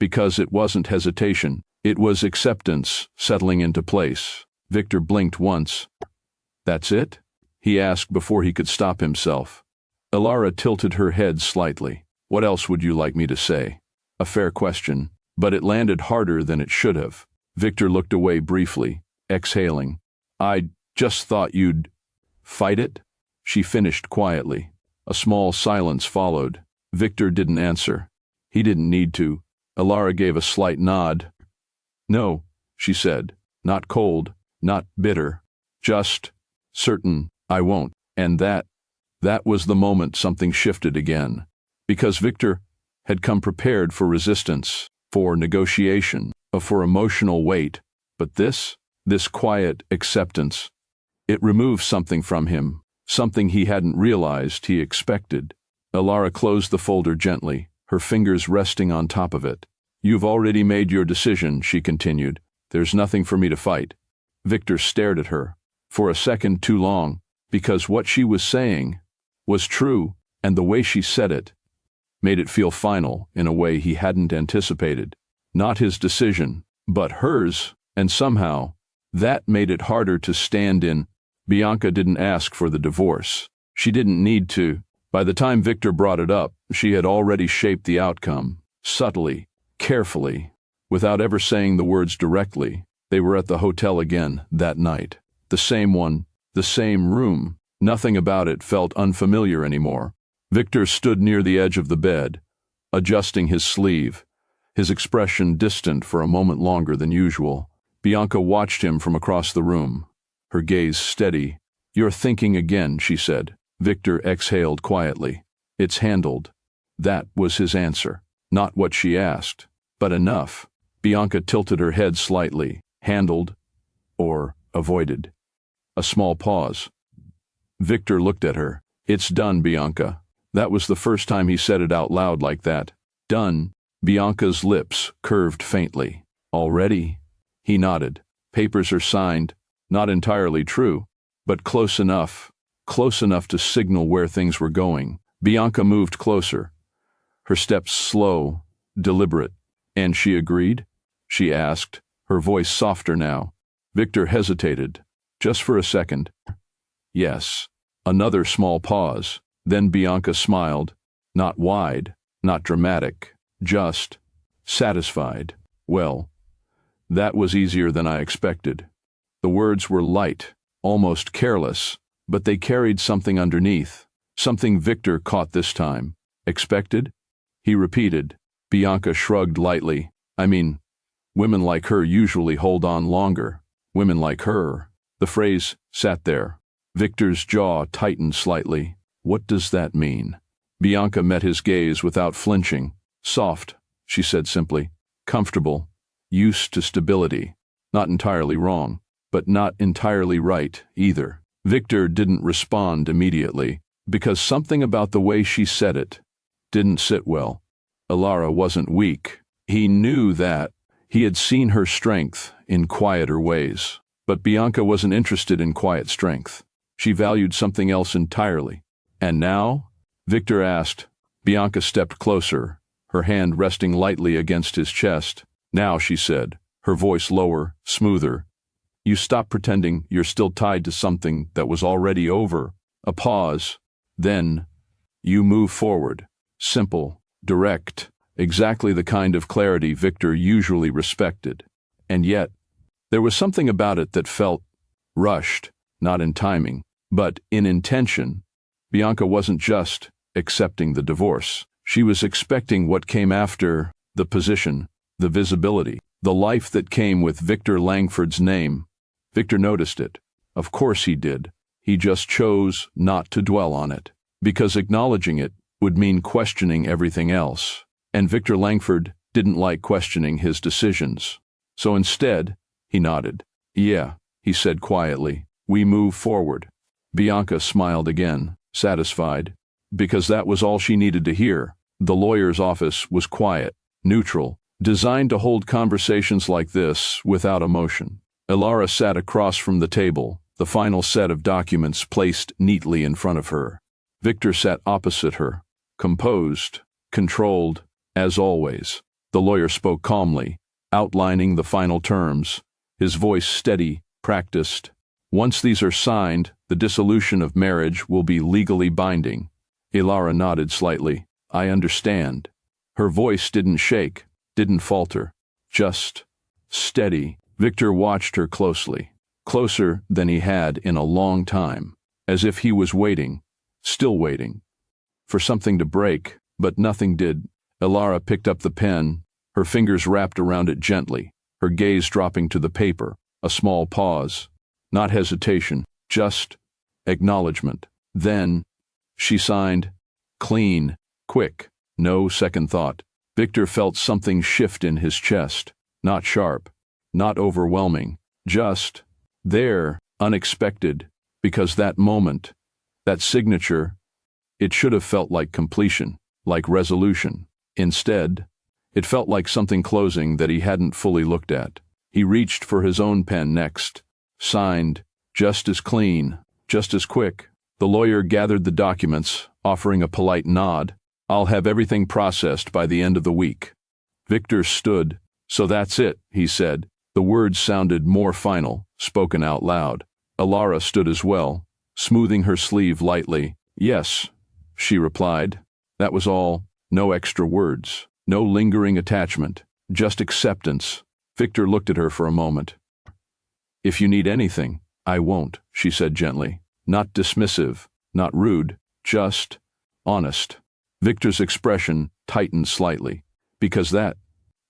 because it wasn't hesitation, it was acceptance settling into place. Victor blinked once. "That's it?" he asked before he could stop himself. Elara tilted her head slightly. "What else would you like me to say?" A fair question, but it landed harder than it should have. Victor looked away briefly, exhaling. "I just thought you'd fight it," she finished quietly. A small silence followed. Victor didn't answer. He didn't need to. Elara gave a slight nod. "No," she said, not cold, not bitter, just certain, "I won't." And that was the moment something shifted again. Because Victor had come prepared for resistance, for negotiation, for emotional weight. But this quiet acceptance, it removed something from him, something he hadn't realized he expected. Elara closed the folder gently, her fingers resting on top of it. "You've already made your decision," she continued. "There's nothing for me to fight." Victor stared at her, for a second too long, because what she was saying was true, and the way she said it made it feel final in a way he hadn't anticipated. Not his decision, but hers, and somehow, that made it harder to stand in. Bianca didn't ask for the divorce. She didn't need to. By the time Victor brought it up, she had already shaped the outcome, subtly, carefully, without ever saying the words directly. They were at the hotel again that night. The same one, the same room. Nothing about it felt unfamiliar anymore. Victor stood near the edge of the bed, adjusting his sleeve, his expression distant for a moment longer than usual. Bianca watched him from across the room, her gaze steady. "You're thinking again," she said. Victor exhaled quietly. "It's handled." That was his answer. Not what she asked, but enough. Bianca tilted her head slightly. Handled or avoided. A small pause. Victor looked at her. "It's done, Bianca." That was the first time he said it out loud like that. "Done." Bianca's lips curved faintly. "Already?" He nodded. "Papers are signed. Not entirely true, but close enough to signal where things were going." Bianca moved closer, her steps slow, deliberate. "And she agreed?" she asked, her voice softer now. Victor hesitated, just for a second. "Yes." Another small pause. Then Bianca smiled, not wide, not dramatic, just satisfied. "Well, that was easier than I expected." The words were light, almost careless, but they carried something underneath, something Victor caught this time. "Expected?" he repeated. Bianca shrugged lightly. "I mean, women like her usually hold on longer. Women like her." The phrase sat there. Victor's jaw tightened slightly. "What does that mean?" Bianca met his gaze without flinching. "Soft," she said simply. "Comfortable. Used to stability. Not entirely wrong. but not entirely right, either. Victor didn't respond immediately, because something about the way she said it didn't sit well. Ilara wasn't weak. He knew that. He had seen her strength in quieter ways. But Bianca wasn't interested in quiet strength. She valued something else entirely. And now? Victor asked. Bianca stepped closer, her hand resting lightly against his chest. Now, she said, her voice lower, smoother. You stop pretending you're still tied to something that was already over. A pause. Then, you move forward. Simple, direct, exactly the kind of clarity Victor usually respected. And yet, there was something about it that felt rushed, not in timing, but in intention. Bianca wasn't just accepting the divorce. She was expecting what came after: the position, the visibility, the life that came with Victor Langford's name. Victor noticed it. Of course he did. He just chose not to dwell on it, because acknowledging it would mean questioning everything else. And Victor Langford didn't like questioning his decisions. So instead, he nodded. Yeah, he said quietly. We move forward. Bianca smiled again, satisfied, because that was all she needed to hear. The lawyer's office was quiet, neutral, designed to hold conversations like this without emotion. Ilara sat across from the table, the final set of documents placed neatly in front of her. Victor sat opposite her, composed, controlled, as always. The lawyer spoke calmly, outlining the final terms, his voice steady, practiced. Once these are signed, the dissolution of marriage will be legally binding. Ilara nodded slightly. I understand. Her voice didn't shake, didn't falter, just steady. Victor watched her closely, closer than he had in a long time, as if he was waiting, still waiting, for something to break, but nothing did. Ilara picked up the pen, her fingers wrapped around it gently, her gaze dropping to the paper. A small pause. Not hesitation, just acknowledgement. Then, she signed, clean, quick, no second thought. Victor felt something shift in his chest, not sharp, not overwhelming, just there, unexpected, because that moment, that signature, it should have felt like completion, like resolution. Instead, it felt like something closing that he hadn't fully looked at. He reached for his own pen next, signed, just as clean, just as quick. The lawyer gathered the documents, offering a polite nod. I'll have everything processed by the end of the week. Victor stood. So that's it, he said. The words sounded more final, spoken out loud. Ilara stood as well, smoothing her sleeve lightly. Yes, she replied. That was all. No extra words, no lingering attachment, just acceptance. Victor looked at her for a moment. If you need anything, I won't, she said gently. Not dismissive, not rude, just honest. Victor's expression tightened slightly, because that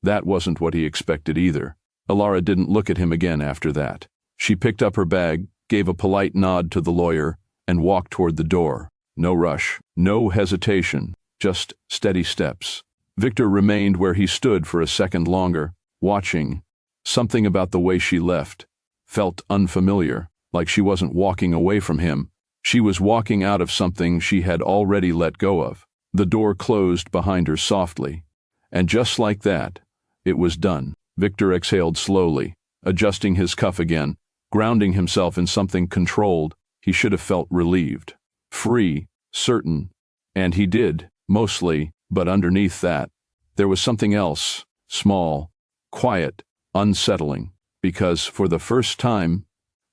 wasn't what he expected either. Ilara didn't look at him again after that. She picked up her bag, gave a polite nod to the lawyer, and walked toward the door. No rush, no hesitation, just steady steps. Victor remained where he stood for a second longer, watching. Something about the way she left felt unfamiliar, like she wasn't walking away from him. She was walking out of something she had already let go of. The door closed behind her softly, and just like that, it was done. Victor exhaled slowly, adjusting his cuff again, grounding himself in something controlled. He should have felt relieved, free, certain, and he did, mostly, but underneath that, there was something else, small, quiet, unsettling, because for the first time,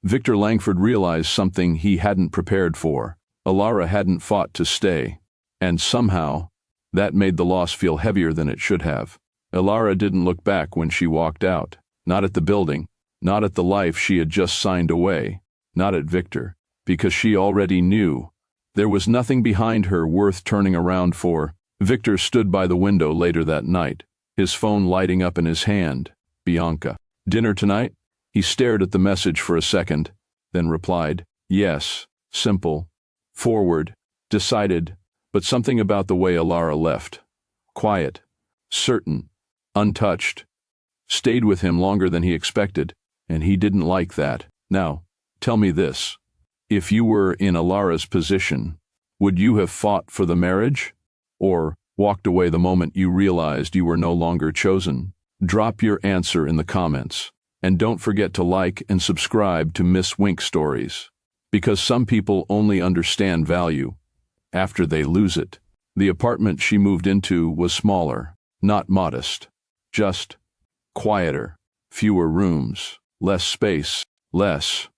Victor Langford realized something he hadn't prepared for. Ilara hadn't fought to stay, and somehow, that made the loss feel heavier than it should have. Ilara didn't look back when she walked out, not at the building, not at the life she had just signed away, not at Victor, because she already knew. There was nothing behind her worth turning around for. Victor stood by the window later that night, his phone lighting up in his hand. Bianca. Dinner tonight? He stared at the message for a second, then replied, yes, simple, forward, decided, but something about the way Ilara left. Quiet, certain, untouched, stayed with him longer than he expected, and he didn't like that. Now, tell me this. If you were in Alara's position, would you have fought for the marriage? Or walked away the moment you realized you were no longer chosen? Drop your answer in the comments. And don't forget to like and subscribe to Miss Wink Stories. Because some people only understand value after they lose it. The apartment she moved into was smaller, not modest, just quieter, fewer rooms, less space, less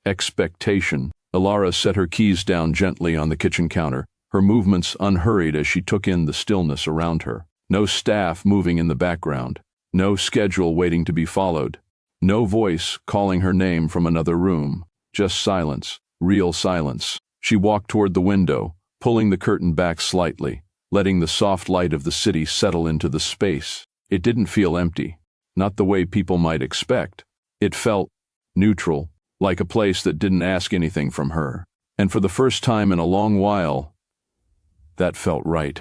expectation. Alara set her keys down gently on the kitchen counter, her movements unhurried as she took in the stillness around her. No staff moving in the background, no schedule waiting to be followed, no voice calling her name from another room, just silence, real silence. She walked toward the window, pulling the curtain back slightly, letting the soft light of the city settle into the space. It didn't feel empty, not the way people might expect. It felt neutral, like a place that didn't ask anything from her. And for the first time in a long while, that felt right.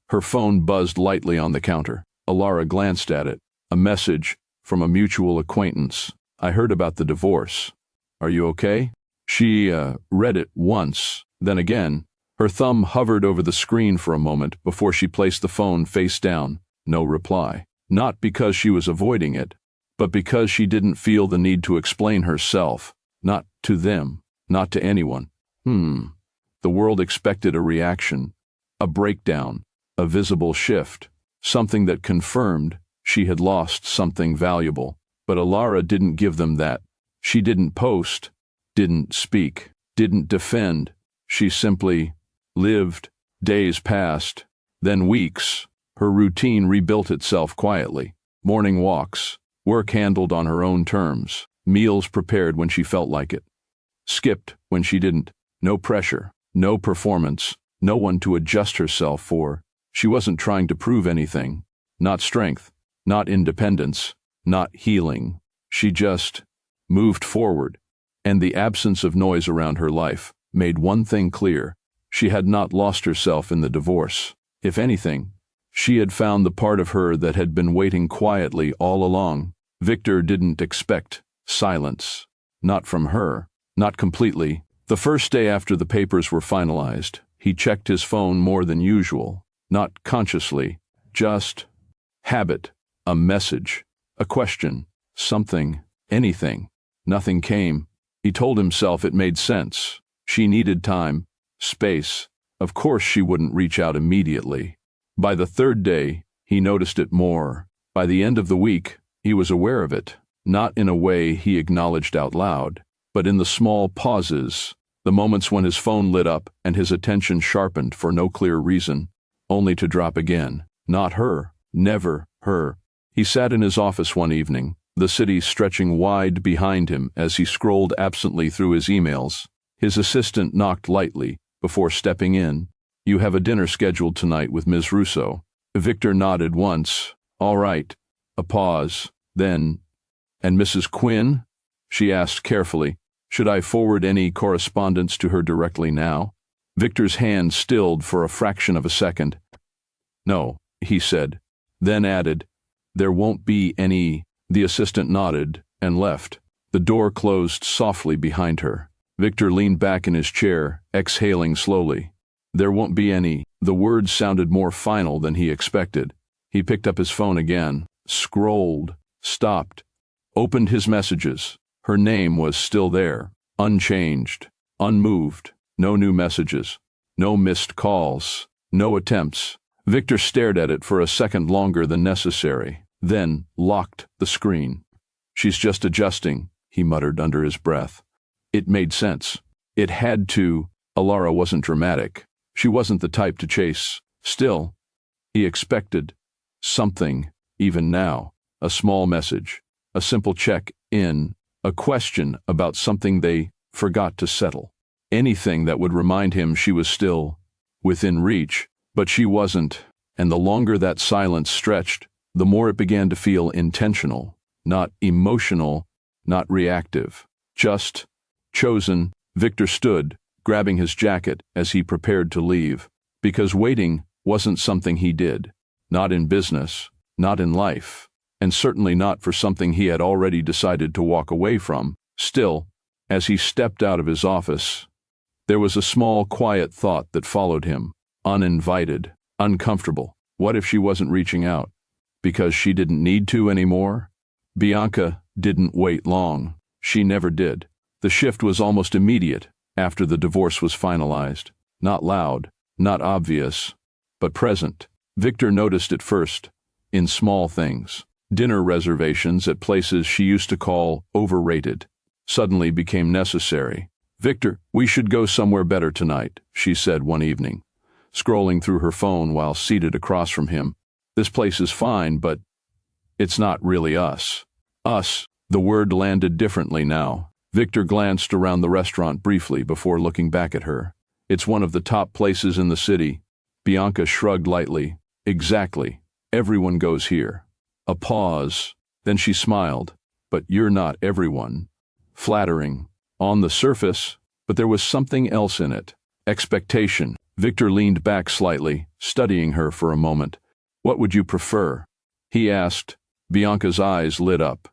Her phone buzzed lightly on the counter. Alara glanced at it. A message from a mutual acquaintance. I heard about the divorce. Are you okay? She read it once, then again. Her thumb hovered over the screen for a moment before she placed the phone face down. No reply. Not because she was avoiding it, but because she didn't feel the need to explain herself. Not to them, not to anyone. The world expected a reaction, a breakdown, a visible shift, something that confirmed she had lost something valuable. But Alara didn't give them that. She didn't post, didn't speak, didn't defend. She simply lived. Days passed, then weeks. Her routine rebuilt itself quietly. Morning walks, work handled on her own terms, meals prepared when she felt like it, skipped when she didn't. No pressure, no performance, no one to adjust herself for. She wasn't trying to prove anything. Not strength, not independence, not healing. She just moved forward. And the absence of noise around her life made one thing clear. She had not lost herself in the divorce. If anything, she had found the part of her that had been waiting quietly all along. Victor didn't expect silence. Not from her. Not completely. The first day after the papers were finalized, he checked his phone more than usual. Not consciously. Just habit. A message. A question. Something. Anything. Nothing came. He told himself it made sense. She needed time. Space. Of course she wouldn't reach out immediately. By the third day, he noticed it more. By the end of the week, he was aware of it, not in a way he acknowledged out loud, but in the small pauses, the moments when his phone lit up and his attention sharpened for no clear reason, only to drop again. Not her. Never her. He sat in his office one evening, the city stretching wide behind him as he scrolled absently through his emails. His assistant knocked lightly before stepping in. You have a dinner scheduled tonight with Ms. Russo. Victor nodded once. All right. A pause. Then, and Mrs. Quinn? She asked carefully. Should I forward any correspondence to her directly now? Victor's hand stilled for a fraction of a second. No, he said, then added, there won't be any. The assistant nodded and left. The door closed softly behind her. Victor leaned back in his chair, exhaling slowly. There won't be any. The words sounded more final than he expected. He picked up his phone again, scrolled, stopped, opened his messages. Her name was still there, unchanged, unmoved. No new messages, no missed calls, no attempts. Victor stared at it for a second longer than necessary, then locked the screen. She's just adjusting, he muttered under his breath. It made sense. It had to. Alara wasn't dramatic. She wasn't the type to chase. Still, he expected something, even now. A small message, a simple check-in, a question about something they forgot to settle. Anything that would remind him she was still within reach, but she wasn't, and the longer that silence stretched, the more it began to feel intentional, not emotional, not reactive, just chosen. Victor stood, grabbing his jacket as he prepared to leave, because waiting wasn't something he did, not in business, not in life, and certainly not for something he had already decided to walk away from. Still, As he stepped out of his office, there was a small, quiet thought that followed him. Uninvited, uncomfortable. What if she wasn't reaching out? Because she didn't need to anymore? Bianca didn't wait long. She never did. The shift was almost immediate after the divorce was finalized. Not loud, not obvious, but present. Victor noticed it first, in small things. Dinner reservations at places she used to call overrated suddenly became necessary. "Victor, we should go somewhere better tonight," she said one evening, scrolling through her phone while seated across from him. "This place is fine, but it's not really us." Us, the word landed differently now. Victor glanced around the restaurant briefly before looking back at her. "It's one of the top places in the city." Bianca shrugged lightly. "Exactly. Everyone goes here." A pause, then she smiled. "But you're not everyone." Flattering, on the surface, but there was something else in it. Expectation. Victor leaned back slightly, studying her for a moment. "What would you prefer?" he asked. Bianca's eyes lit up.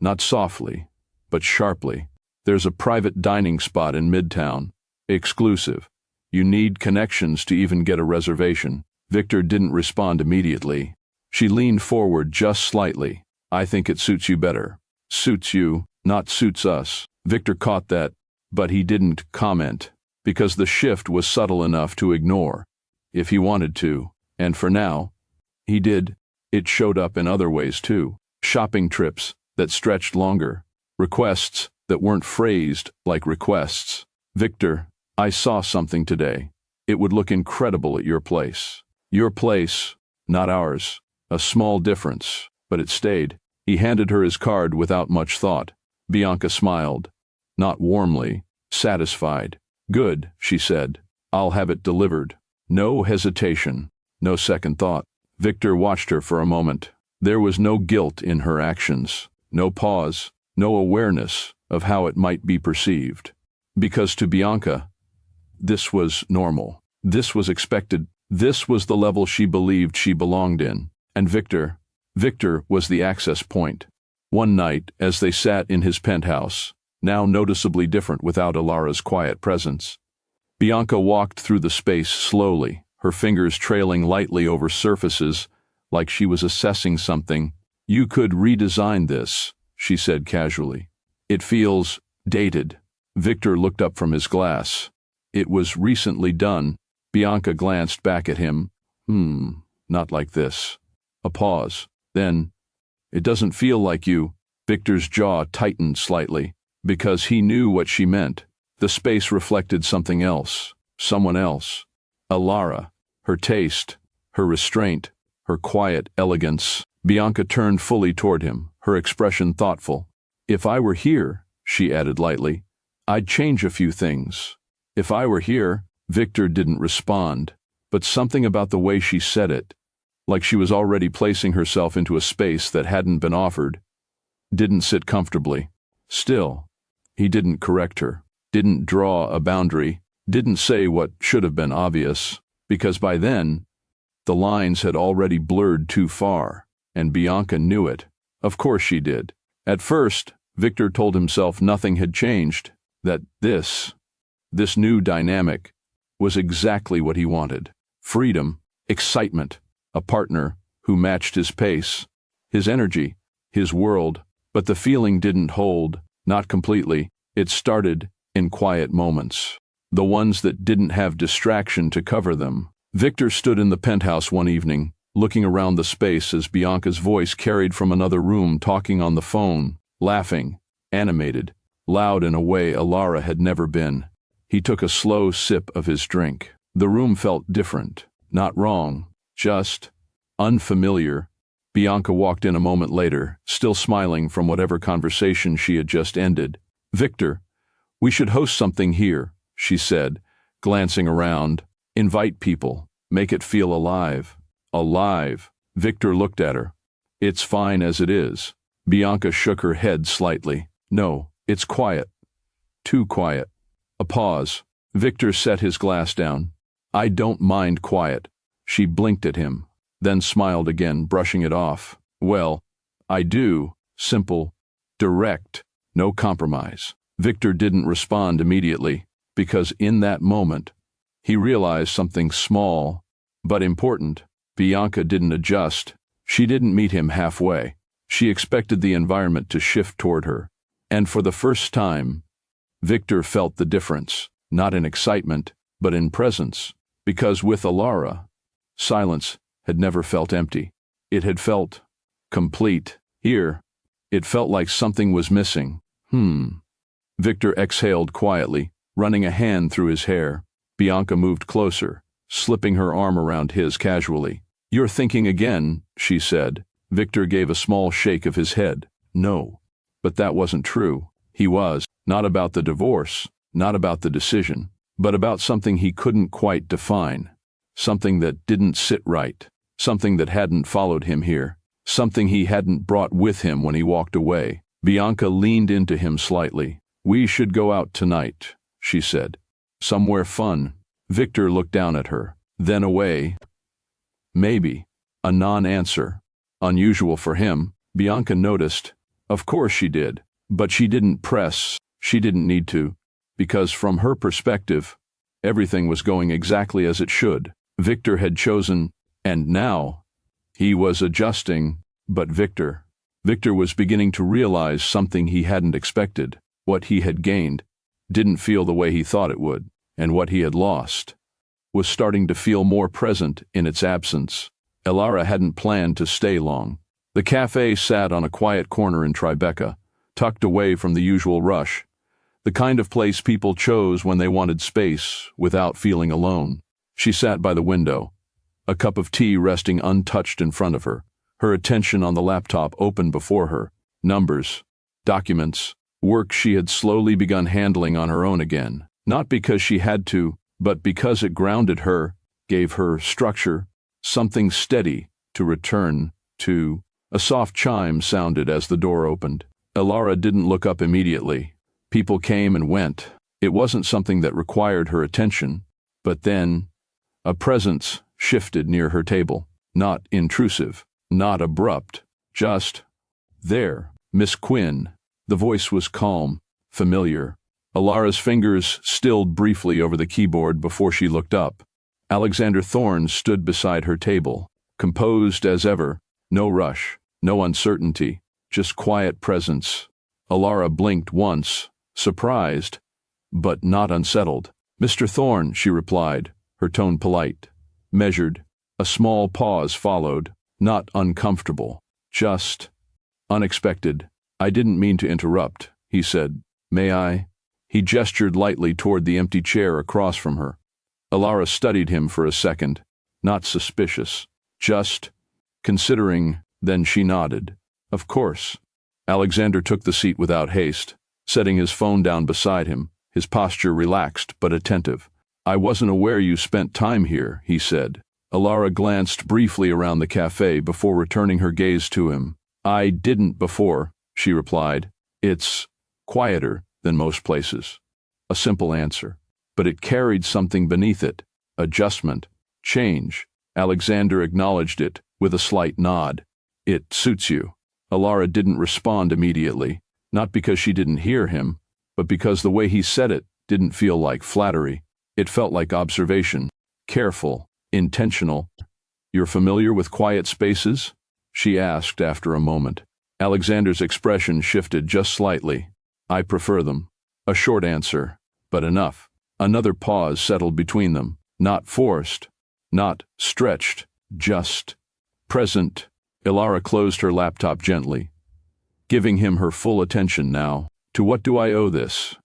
Not softly, but sharply. "There's a private dining spot in Midtown. Exclusive. You need connections to even get a reservation." Victor didn't respond immediately. She leaned forward just slightly. "I think it suits you better." "Suits you, not suits us." Victor caught that, but he didn't comment, because the shift was subtle enough to ignore, if he wanted to, and for now, he did. It showed up in other ways too. Shopping trips that stretched longer. Requests that weren't phrased like requests. "Victor, I saw something today. It would look incredible at your place." Your place, not ours. A small difference, but it stayed. He handed her his card without much thought. Bianca smiled, not warmly, satisfied. "Good," she said. "I'll have it delivered." No hesitation, no second thought. Victor watched her for a moment. There was no guilt in her actions, no pause, no awareness of how it might be perceived. Because to Bianca, this was normal. This was expected. This was the level she believed she belonged in. And Victor was the access point. One night, as they sat in his penthouse, now noticeably different without Alara's quiet presence, Bianca walked through the space slowly, her fingers trailing lightly over surfaces, like she was assessing something. "You could redesign this," she said casually. "It feels dated." Victor looked up from his glass. "It was recently done." Bianca glanced back at him. Not like this." A pause. Then, "It doesn't feel like you." Victor's jaw tightened slightly, because he knew what she meant. The space reflected something else, someone else. Alara, her taste, her restraint, her quiet elegance. Bianca turned fully toward him, her expression thoughtful. "If I were here," she added lightly, "I'd change a few things." "If I were here," Victor didn't respond, but something about the way she said it, like she was already placing herself into a space that hadn't been offered, didn't sit comfortably. Still, he didn't correct her, didn't draw a boundary, didn't say what should have been obvious, because by then, the lines had already blurred too far, and Bianca knew it. Of course she did. At first, Victor told himself nothing had changed, that this new dynamic was exactly what he wanted. Freedom, excitement, a partner who matched his pace, his energy, his world. But the feeling didn't hold, not completely. It started in quiet moments, the ones that didn't have distraction to cover them. Victor stood in the penthouse one evening, looking around the space as Bianca's voice carried from another room, talking on the phone, laughing, animated, loud in a way Alara had never been. He took a slow sip of his drink. The room felt different, not wrong, just unfamiliar. Bianca walked in a moment later, still smiling from whatever conversation she had just ended. "Victor, we should host something here," she said, glancing around. "Invite people, make it feel alive." Alive. Victor looked at her. "It's fine as it is." Bianca shook her head slightly. "No, it's quiet. Too quiet." A pause. Victor set his glass down. "I don't mind quiet." She blinked at him, then smiled again, brushing it off. "Well, I do. Simple, direct, no compromise." Victor didn't respond immediately, because in that moment, he realized something small, but important. Bianca didn't adjust. She didn't meet him halfway. She expected the environment to shift toward her. And for the first time, Victor felt the difference, not in excitement, but in presence, because with Alara, silence had never felt empty. It had felt complete. Here, it felt like something was missing. Victor exhaled quietly, running a hand through his hair. Bianca moved closer, slipping her arm around his casually. "You're thinking again," she said. Victor gave a small shake of his head. No. But that wasn't true. He was, not about the divorce, not about the decision, but about something he couldn't quite define. Something that didn't sit right. Something that hadn't followed him here. Something he hadn't brought with him when he walked away. Bianca leaned into him slightly. "We should go out tonight," she said. "Somewhere fun." Victor looked down at her, then away. Maybe. A non-answer. Unusual for him. Bianca noticed. Of course she did. But she didn't press. She didn't need to. Because from her perspective, everything was going exactly as it should. Victor had chosen, and now, he was adjusting. But Victor was beginning to realize something he hadn't expected. What he had gained didn't feel the way he thought it would, and what he had lost was starting to feel more present in its absence. Alara hadn't planned to stay long. The cafe sat on a quiet corner in Tribeca, tucked away from the usual rush, the kind of place people chose when they wanted space without feeling alone. She sat by the window, a cup of tea resting untouched in front of her, her attention on the laptop open before her, numbers, documents, work she had slowly begun handling on her own again, not because she had to, but because it grounded her, gave her structure, something steady to return to. A soft chime sounded as the door opened. Alara didn't look up immediately. People came and went. It wasn't something that required her attention, but then a presence shifted near her table, not intrusive, not abrupt, just there. "Miss Quinn." The voice was calm, familiar. Alara's fingers stilled briefly over the keyboard before she looked up. Alexander Thorne stood beside her table, composed as ever, no rush, no uncertainty, just quiet presence. Alara blinked once, surprised, but not unsettled. "Mr. Thorne," she replied, her tone polite, measured. A small pause followed, not uncomfortable, just unexpected. "I didn't mean to interrupt," he said. "May I?" He gestured lightly toward the empty chair across from her. Alara studied him for a second, not suspicious, just considering, then she nodded. "Of course." Alexander took the seat without haste, setting his phone down beside him, his posture relaxed but attentive. "I wasn't aware you spent time here," he said. Alara glanced briefly around the cafe before returning her gaze to him. "I didn't before," she replied. "It's quieter than most places." A simple answer, but it carried something beneath it. Adjustment, change. Alexander acknowledged it with a slight nod. "It suits you." Alara didn't respond immediately, not because she didn't hear him, but because the way he said it didn't feel like flattery. It felt like observation, careful, intentional. "You're familiar with quiet spaces?" she asked after a moment. Alexander's expression shifted just slightly. "I prefer them." A short answer, but enough. Another pause settled between them, not forced, not stretched, just present. Alara closed her laptop gently, giving him her full attention now. "To what do I owe this?"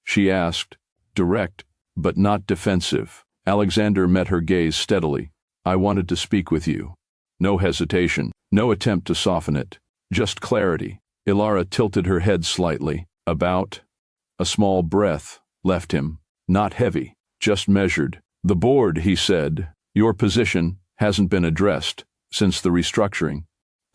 she asked, direct, but not defensive. Alexander met her gaze steadily. "I wanted to speak with you." No hesitation, no attempt to soften it, just clarity. Alara tilted her head slightly. "About?" A small breath left him, not heavy, just measured. "The board," he said. "Your position hasn't been addressed since the restructuring."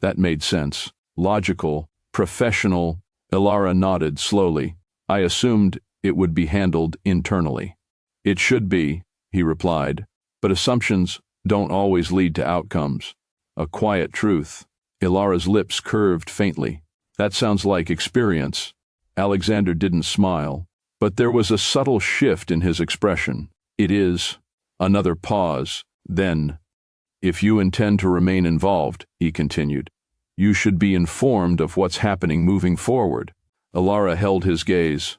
That made sense. Logical, professional. Alara nodded slowly. "I assumed it would be handled internally." "It should be," he replied, "but assumptions don't always lead to outcomes." A quiet truth. Ilara's lips curved faintly. "That sounds like experience." Alexander didn't smile, but there was a subtle shift in his expression. It is. Another pause. Then, if you intend to remain involved, he continued, you should be informed of what's happening moving forward. Alara held his gaze.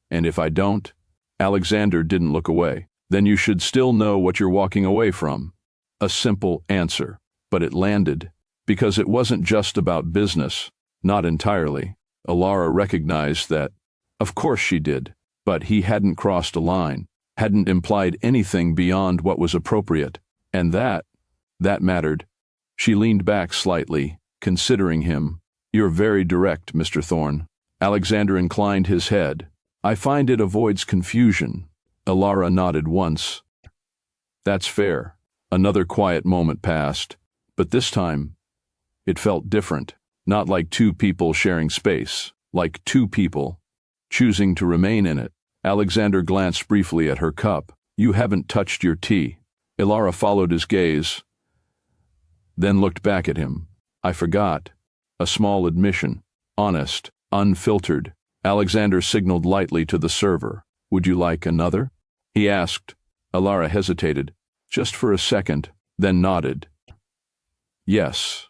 And if I don't? Alexander didn't look away. Then you should still know what you're walking away from. A simple answer, but it landed, because it wasn't just about business. Not entirely. Alara recognized that. Of course she did, but he hadn't crossed a line, hadn't implied anything beyond what was appropriate, and that mattered. She leaned back slightly, considering him. You're very direct, Mr. Thorne. Alexander inclined his head. I find it avoids confusion. Alara nodded once. That's fair. Another quiet moment passed, but this time, it felt different. Not like two people sharing space, like two people choosing to remain in it. Alexander glanced briefly at her cup. You haven't touched your tea. Alara followed his gaze, then looked back at him. I forgot. A small admission. Honest, unfiltered. Alexander signaled lightly to the server. Would you like another? He asked. Alara hesitated, just for a second, then nodded. Yes.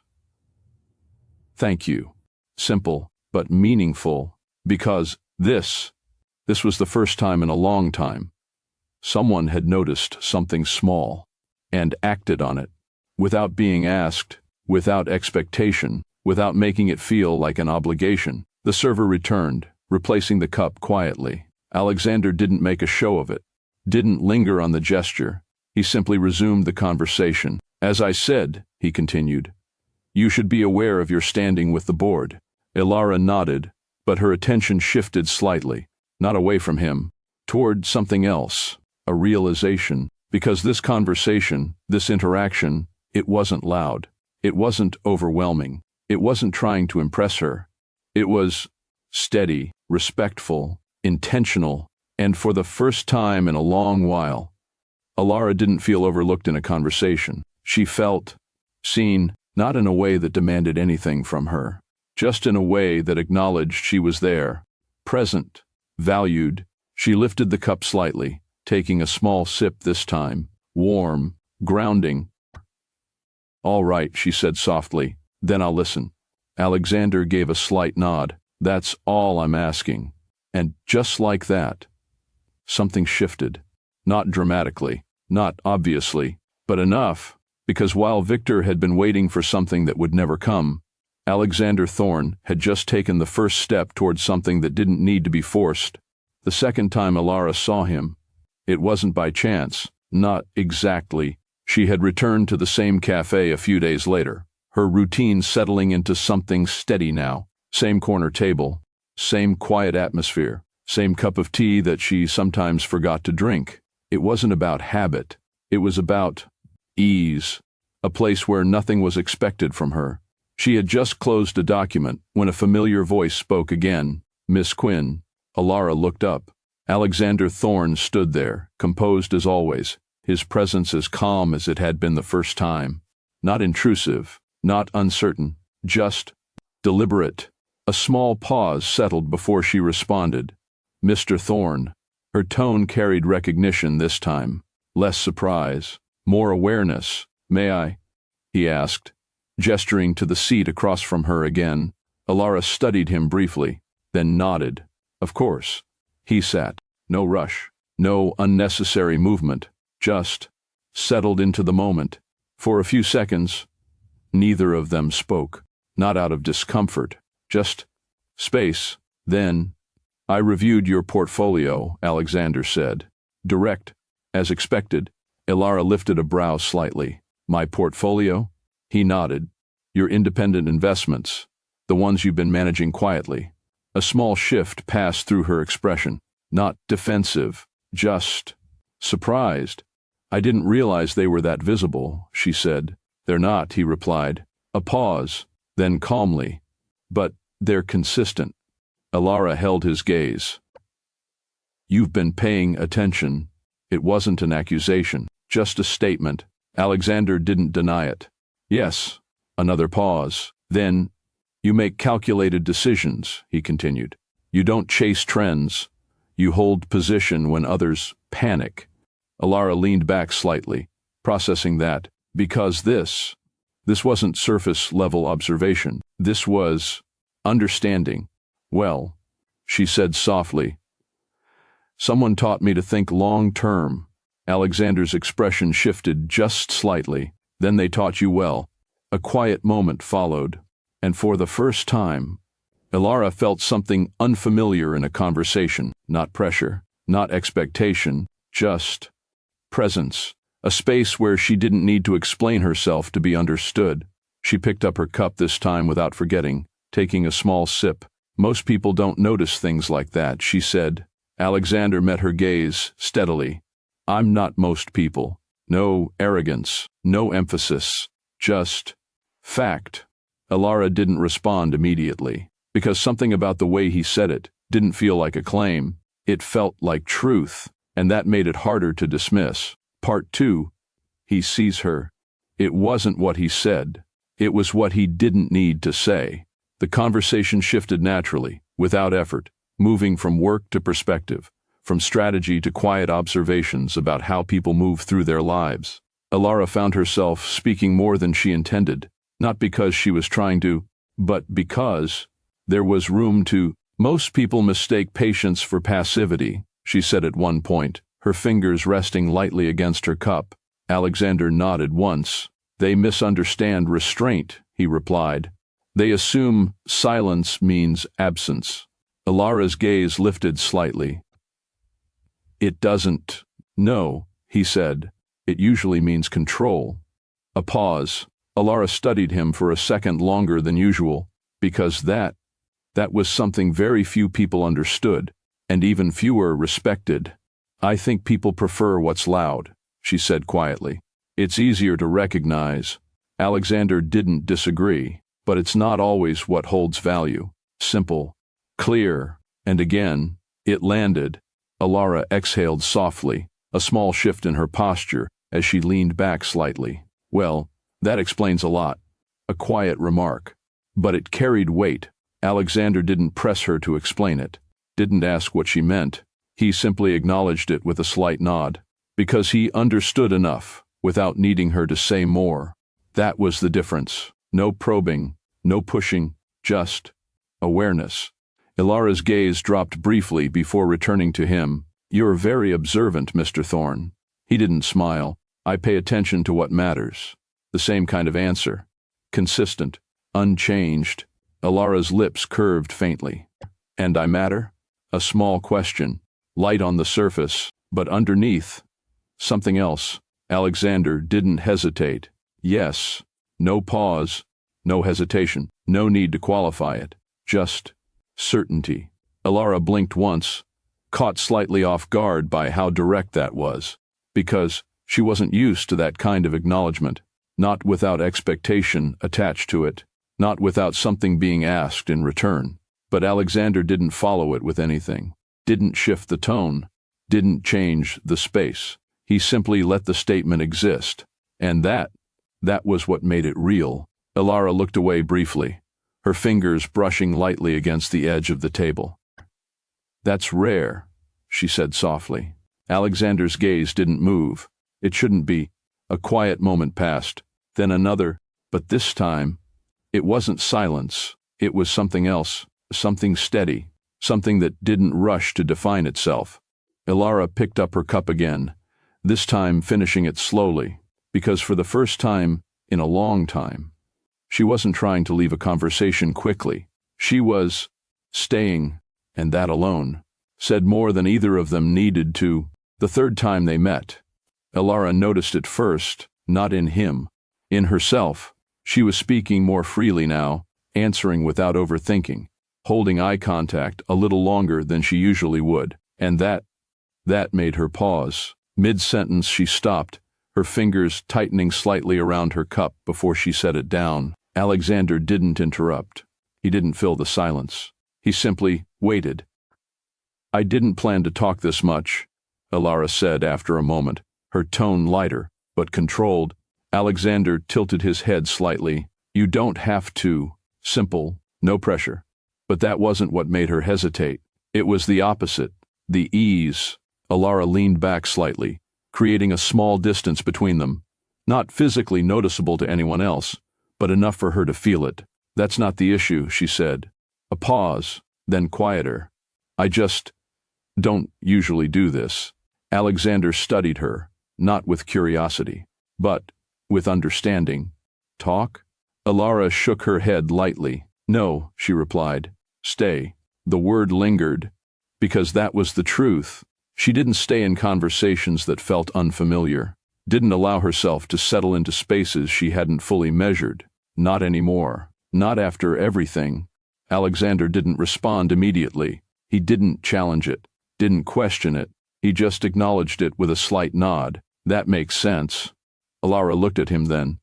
Thank you. Simple, but meaningful, because this was the first time in a long time. Someone had noticed something small and acted on it, without being asked, without expectation, without making it feel like an obligation. The server returned, replacing the cup quietly. Alexander didn't make a show of it, didn't linger on the gesture. He simply resumed the conversation. As I said, he continued, you should be aware of your standing with the board. Alara nodded, but her attention shifted slightly, not away from him, toward something else, a realization, because this conversation, this interaction, it wasn't loud. It wasn't overwhelming. It wasn't trying to impress her. It was steady, respectful, intentional, and for the first time in a long while, Alara didn't feel overlooked in a conversation. She felt seen, not in a way that demanded anything from her, just in a way that acknowledged she was there, present, valued. She lifted the cup slightly, taking a small sip this time, warm, grounding. All right, she said softly, then I'll listen. Alexander gave a slight nod. That's all I'm asking. And just like that, something shifted. Not dramatically, not obviously, but enough, because while Victor had been waiting for something that would never come, Alexander Thorne had just taken the first step towards something that didn't need to be forced. The second time Alara saw him, it wasn't by chance, not exactly. She had returned to the same cafe a few days later, her routine settling into something steady now. Same corner table, same quiet atmosphere, same cup of tea that she sometimes forgot to drink. It wasn't about habit. It was about ease, a place where nothing was expected from her. She had just closed a document when a familiar voice spoke again. Miss Quinn. Alara looked up. Alexander Thorne stood there, composed as always, his presence as calm as it had been the first time. Not intrusive, not uncertain, just deliberate. A small pause settled before she responded. Mr. Thorne. Her tone carried recognition this time, less surprise, more awareness. May I? He asked, gesturing to the seat across from her again. Alara studied him briefly, then nodded. Of course. He sat. No rush, no unnecessary movement, just settled into the moment. For a few seconds, neither of them spoke, not out of discomfort, just space. Then, I reviewed your portfolio, Alexander said. Direct, as expected. Alara lifted a brow slightly. My portfolio? He nodded. Your independent investments, the ones you've been managing quietly. A small shift passed through her expression. Not defensive, just surprised. I didn't realize they were that visible, she said. They're not, he replied. A pause, then calmly. But they're consistent. Alara held his gaze. You've been paying attention. It wasn't an accusation, just a statement. Alexander didn't deny it. Yes. Another pause. Then, you make calculated decisions, he continued. You don't chase trends. You hold position when others panic. Alara leaned back slightly, processing that, because this wasn't surface-level observation. This was understanding. Well, she said softly, someone taught me to think long-term. Alexander's expression shifted just slightly. Then they taught you well. A quiet moment followed, and for the first time, Alara felt something unfamiliar in a conversation. Not pressure, not expectation, just presence. A space where she didn't need to explain herself to be understood. She picked up her cup this time without forgetting, taking a small sip. Most people don't notice things like that, she said. Alexander met her gaze steadily. I'm not most people. No arrogance, no emphasis, just fact. Alara didn't respond immediately, because something about the way he said it didn't feel like a claim. It felt like truth, and that made it harder to dismiss. Part 2. He sees her. It wasn't what he said. It was what he didn't need to say. The conversation shifted naturally, without effort, moving from work to perspective, from strategy to quiet observations about how people move through their lives. Alara found herself speaking more than she intended, not because she was trying to, but because there was room to. Most people mistake patience for passivity, she said at one point, her fingers resting lightly against her cup. Alexander nodded once. They misunderstand restraint, he replied. They assume silence means absence. Alara's gaze lifted slightly. It doesn't. No, he said. It usually means control. A pause. Alara studied him for a second longer than usual, because that was something very few people understood, and even fewer respected. I think people prefer what's loud, she said quietly. It's easier to recognize. Alexander didn't disagree, but it's not always what holds value. Simple, clear, and again, it landed. Alara exhaled softly, a small shift in her posture as she leaned back slightly. Well, that explains a lot. A quiet remark. But it carried weight. Alexander didn't press her to explain it, didn't ask what she meant. He simply acknowledged it with a slight nod, because he understood enough, without needing her to say more. That was the difference. No probing, no pushing, just awareness. Alara's gaze dropped briefly before returning to him. You're very observant, Mr. Thorne. He didn't smile. I pay attention to what matters. The same kind of answer. Consistent, unchanged. Alara's lips curved faintly. And I matter? A small question. Light on the surface, but underneath, something else. Alexander didn't hesitate. Yes. No pause. No hesitation. No need to qualify it. Just certainty. Alara blinked once, caught slightly off guard by how direct that was, because she wasn't used to that kind of acknowledgement, not without expectation attached to it, not without something being asked in return. But Alexander didn't follow it with anything, didn't shift the tone, didn't change the space. He simply let the statement exist, and that was what made it real. Alara looked away briefly, her fingers brushing lightly against the edge of the table. That's rare, she said softly. Alexander's gaze didn't move. It shouldn't be. A quiet moment passed, then another, but this time, it wasn't silence. It was something else, something steady, something that didn't rush to define itself. Alara picked up her cup again, this time finishing it slowly, because for the first time in a long time, she wasn't trying to leave a conversation quickly. She was staying, and that alone said more than either of them needed to. The third time they met, Alara noticed it first, not in him, in herself. She was speaking more freely now, answering without overthinking, holding eye contact a little longer than she usually would, and that made her pause. Mid-sentence she stopped, her fingers tightening slightly around her cup before she set it down. Alexander didn't interrupt. He didn't fill the silence. He simply waited. I didn't plan to talk this much, Alara said after a moment, her tone lighter, but controlled. Alexander tilted his head slightly. You don't have to. Simple, no pressure. But that wasn't what made her hesitate. It was the opposite, the ease. Alara leaned back slightly, creating a small distance between them. Not physically noticeable to anyone else, but enough for her to feel it. That's not the issue, she said. A pause, then quieter. I just don't usually do this. Alexander studied her, not with curiosity, but with understanding. Talk? Alara shook her head lightly. No, she replied. Stay. The word lingered, because that was the truth. She didn't stay in conversations that felt unfamiliar, didn't allow herself to settle into spaces she hadn't fully measured. Not anymore. Not after everything. Alexander didn't respond immediately. He didn't challenge it, didn't question it. He just acknowledged it with a slight nod. That makes sense. Alara looked at him then.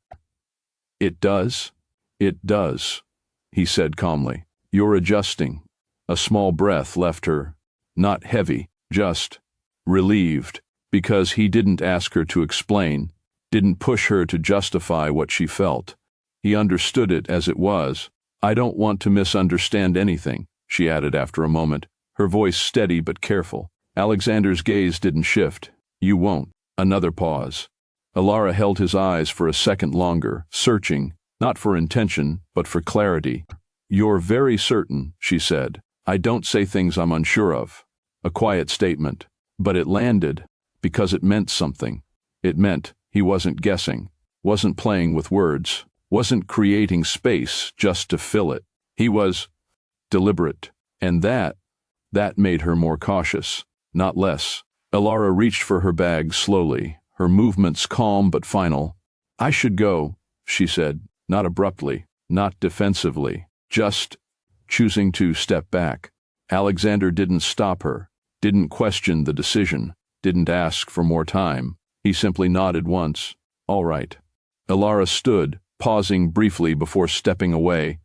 It does? It does, he said calmly. You're adjusting. A small breath left her, not heavy, just relieved, because he didn't ask her to explain, didn't push her to justify what she felt. He understood it as it was. I don't want to misunderstand anything, she added after a moment, her voice steady but careful. Alexander's gaze didn't shift. You won't. Another pause. Alara held his eyes for a second longer, searching, not for intention, but for clarity. You're very certain, she said. I don't say things I'm unsure of. A quiet statement. But it landed, because it meant something. It meant he wasn't guessing, wasn't playing with words, wasn't creating space just to fill it. He was deliberate, and that made her more cautious, not less. Alara reached for her bag slowly, her movements calm but final. I should go, she said, not abruptly, not defensively, just choosing to step back. Alexander didn't stop her, didn't question the decision, didn't ask for more time. He simply nodded once. All right. Alara stood, pausing briefly before stepping away.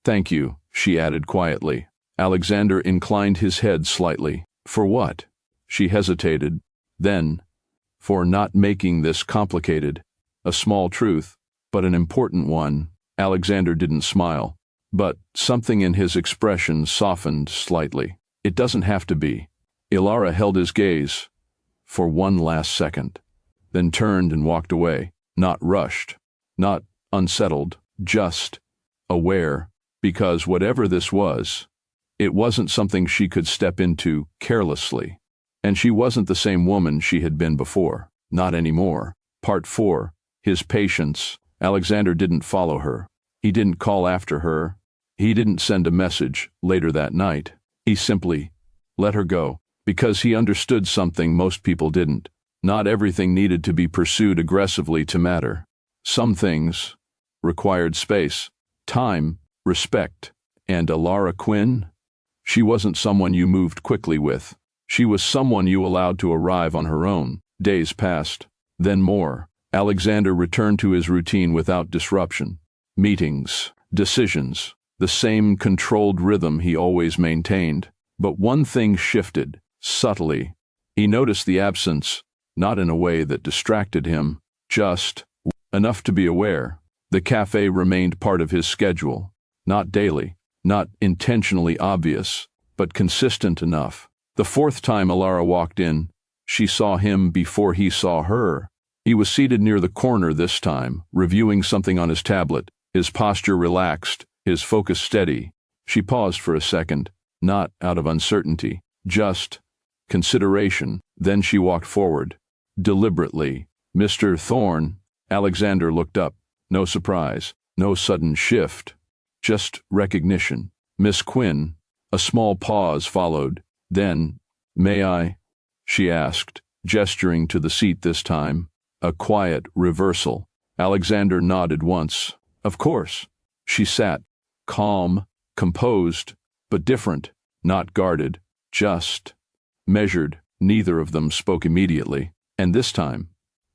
Thank you, she added quietly. Alexander inclined his head slightly. For what? She hesitated. Then, for not making this complicated. A small truth, but an important one. Alexander didn't smile, but something in his expression softened slightly. It doesn't have to be. Alara held his gaze for one last second, then turned and walked away, not rushed, not unsettled, just aware, because whatever this was, it wasn't something she could step into carelessly. And she wasn't the same woman she had been before, not anymore. Part 4, his patience. Alexander didn't follow her. He didn't call after her. He didn't send a message later that night. He simply let her go, because he understood something most people didn't. Not everything needed to be pursued aggressively to matter. Some things required space, time, respect. And Alara Quinn? She wasn't someone you moved quickly with. She was someone you allowed to arrive on her own. Days passed, then more. Alexander returned to his routine without disruption. Meetings, decisions, the same controlled rhythm he always maintained. But one thing shifted, subtly. He noticed the absence, not in a way that distracted him, just enough to be aware. The cafe remained part of his schedule, not daily, not intentionally obvious, but consistent enough. The fourth time Alara walked in, she saw him before he saw her. He was seated near the corner this time, reviewing something on his tablet, his posture relaxed, his focus steady. She paused for a second, not out of uncertainty, just consideration. Then she walked forward, deliberately. Mr. Thorne. Alexander looked up. No surprise, no sudden shift, just recognition. Miss Quinn. A small pause followed. Then, may I? She asked, gesturing to the seat this time. A quiet reversal. Alexander nodded once. Of course. She sat, calm, composed, but different, not guarded, just measured. Neither of them spoke immediately. And this time,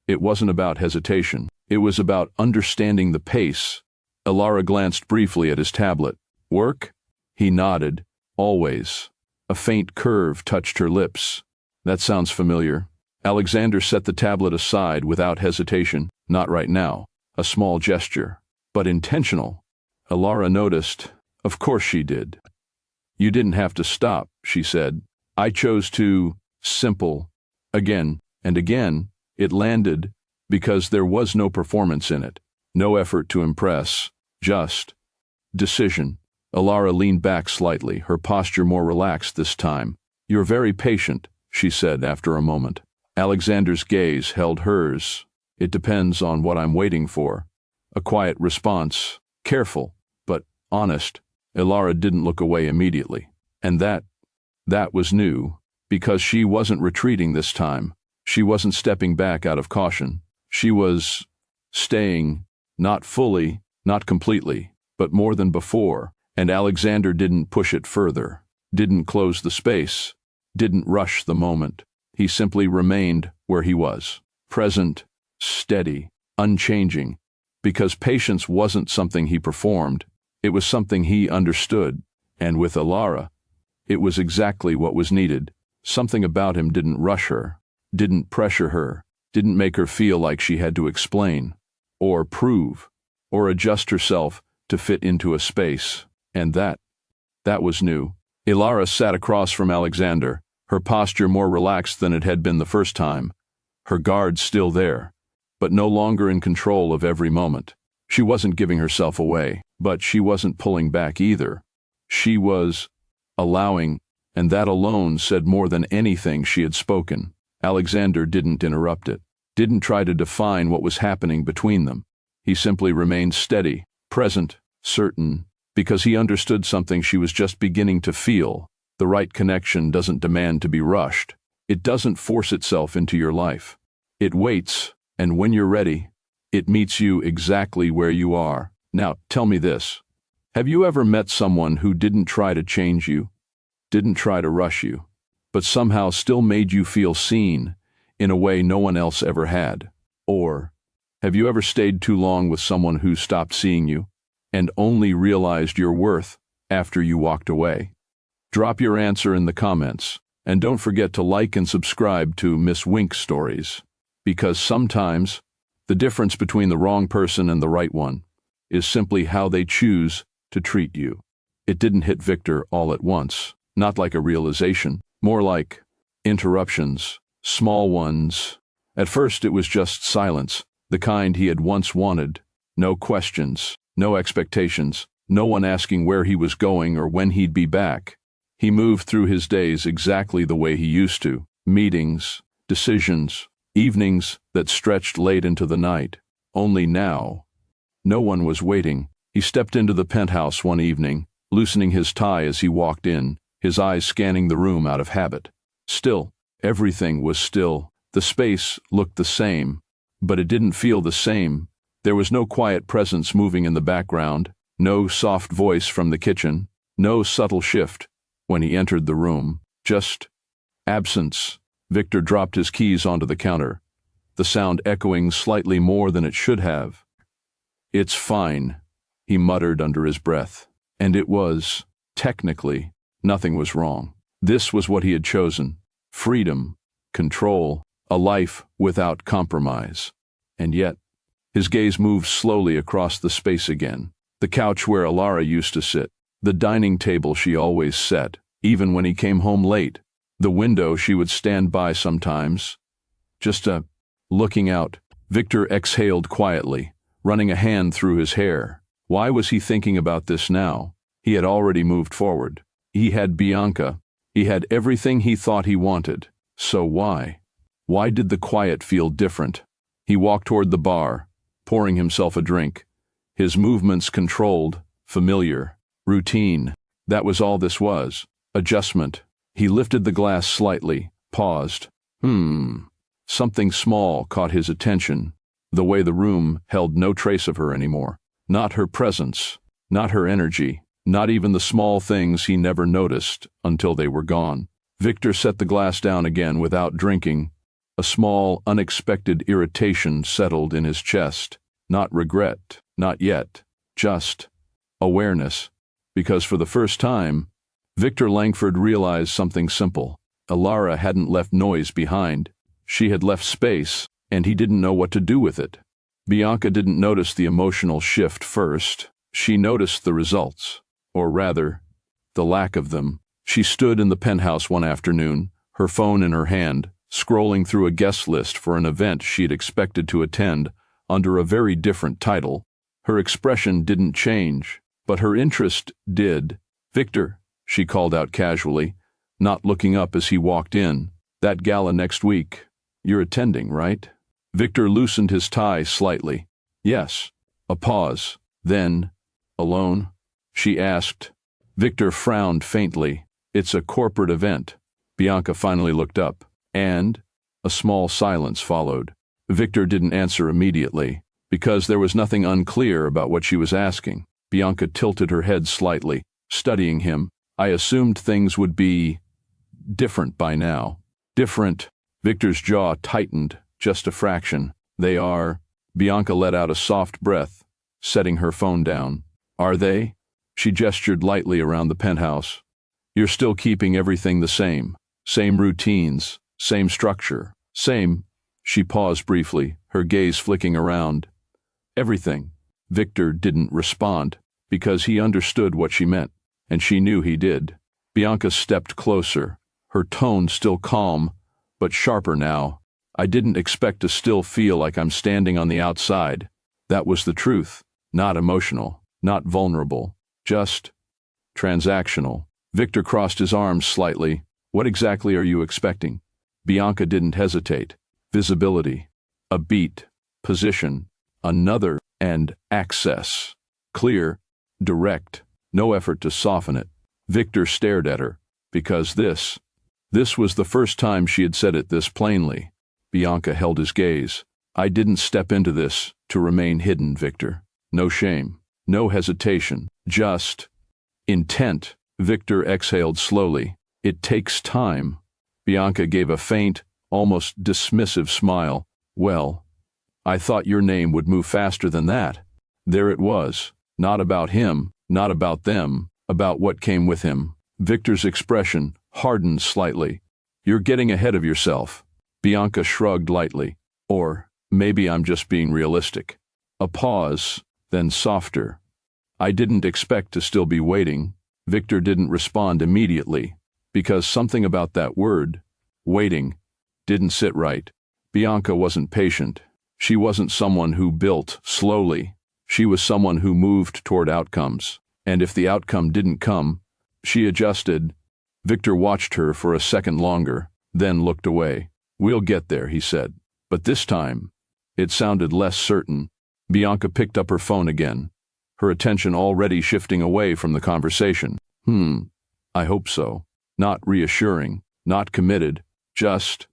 it wasn't about hesitation. It was about understanding the pace. Alara glanced briefly at his tablet. Work? He nodded. Always. A faint curve touched her lips. That sounds familiar. Alexander set the tablet aside without hesitation. Not right now. A small gesture. But intentional. Alara noticed. Of course she did. You didn't have to stop, she said. I chose to. Simple. Again and again, it landed because there was no performance in it, no effort to impress, just decision. Alara leaned back slightly, her posture more relaxed this time. You're very patient, she said after a moment. Alexander's gaze held hers. It depends on what I'm waiting for. A quiet response, careful, but honest. Alara didn't look away immediately. And that was new, because she wasn't retreating this time. She wasn't stepping back out of caution. She was staying, not fully, not completely, but more than before, and Alexander didn't push it further, didn't close the space, didn't rush the moment. He simply remained where he was, present, steady, unchanging, because patience wasn't something he performed, it was something he understood, and with Alara, it was exactly what was needed. Something about him didn't rush her, didn't pressure her, didn't make her feel like she had to explain, or prove, or adjust herself to fit into a space, and that was new. Alara sat across from Alexander, her posture more relaxed than it had been the first time, her guard still there, but no longer in control of every moment. She wasn't giving herself away, but she wasn't pulling back either. She was allowing, and that alone said more than anything she had spoken. Alexander didn't interrupt it, didn't try to define what was happening between them. He simply remained steady, present, certain, because he understood something she was just beginning to feel. The right connection doesn't demand to be rushed. It doesn't force itself into your life. It waits, and when you're ready, it meets you exactly where you are. Now, tell me this. Have you ever met someone who didn't try to change you, didn't try to rush you, but somehow still made you feel seen in a way no one else ever had? Or have you ever stayed too long with someone who stopped seeing you and only realized your worth after you walked away? Drop your answer in the comments, and don't forget to like and subscribe to Miss Wink Stories, because sometimes the difference between the wrong person and the right one is simply how they choose to treat you. It didn't hit Victor all at once, not like a realization, more like interruptions, small ones. At first it was just silence, the kind he had once wanted. No questions, no expectations, no one asking where he was going or when he'd be back. He moved through his days exactly the way he used to. Meetings, decisions, evenings that stretched late into the night. Only now, no one was waiting. He stepped into the penthouse one evening, loosening his tie as he walked in, his eyes scanning the room out of habit. Still, everything was still. The space looked the same, but it didn't feel the same. There was no quiet presence moving in the background, no soft voice from the kitchen, no subtle shift when he entered the room. Just absence. Victor dropped his keys onto the counter, the sound echoing slightly more than it should have. "It's fine," he muttered under his breath. And it was, technically, nothing was wrong. This was what he had chosen. Freedom, control, a life without compromise. And yet, his gaze moved slowly across the space again. The couch where Alara used to sit, the dining table she always set, even when he came home late, the window she would stand by sometimes, just looking out. Victor exhaled quietly, running a hand through his hair. Why was he thinking about this now? He had already moved forward. He had Bianca. He had everything he thought he wanted. So why? Why did the quiet feel different? He walked toward the bar, pouring himself a drink. His movements controlled, familiar, routine. That was all this was. Adjustment. He lifted the glass slightly, paused. Something small caught his attention. The way the room held no trace of her anymore. Not her presence, not her energy, not even the small things he never noticed until they were gone. Victor set the glass down again without drinking. A small, unexpected irritation settled in his chest. Not regret, not yet, just awareness. Because for the first time, Victor Langford realized something simple. Alara hadn't left noise behind. She had left space, and he didn't know what to do with it. Bianca didn't notice the emotional shift first. She noticed the results, or rather, the lack of them. She stood in the penthouse one afternoon, her phone in her hand, scrolling through a guest list for an event she'd expected to attend under a very different title. Her expression didn't change, but her interest did. "Victor," she called out casually, not looking up as he walked in. "That gala next week. You're attending, right?" Victor loosened his tie slightly. "Yes." A pause. Then, "Alone?" she asked. Victor frowned faintly. "It's a corporate event." Bianca finally looked up, and a small silence followed. Victor didn't answer immediately, because there was nothing unclear about what she was asking. Bianca tilted her head slightly, studying him. "I assumed things would be different by now." "Different?" Victor's jaw tightened, just a fraction. "They are." Bianca let out a soft breath, setting her phone down. "Are they?" She gestured lightly around the penthouse. "You're still keeping everything the same. Same routines, same structure, same." She paused briefly, her gaze flicking around. "Everything." Victor didn't respond, because he understood what she meant, and she knew he did. Bianca stepped closer, her tone still calm, but sharper now. "I didn't expect to still feel like I'm standing on the outside." That was the truth. Not emotional, not vulnerable, just transactional. Victor crossed his arms slightly. "What exactly are you expecting?" Bianca didn't hesitate. Visibility, a beat, position, another, and access. Clear, direct, no effort to soften it. Victor stared at her, because this was the first time she had said it this plainly. Bianca held his gaze. "I didn't step into this to remain hidden, Victor. No shame, no hesitation, just intent." Victor exhaled slowly. "It takes time." Bianca gave a faint, almost dismissive smile. "Well, I thought your name would move faster than that." There it was, not about him, not about them, about what came with him. Victor's expression hardened slightly. "You're getting ahead of yourself." Bianca shrugged lightly. "Or maybe I'm just being realistic." A pause, then softer. "I didn't expect to still be waiting." Victor didn't respond immediately, because something about that word, waiting, didn't sit right. Bianca wasn't patient. She wasn't someone who built slowly. She was someone who moved toward outcomes. And if the outcome didn't come, she adjusted. Victor watched her for a second longer, then looked away. "We'll get there," he said. But this time, it sounded less certain. Bianca picked up her phone again, her attention already shifting away from the conversation. I hope so." Not reassuring, not committed, just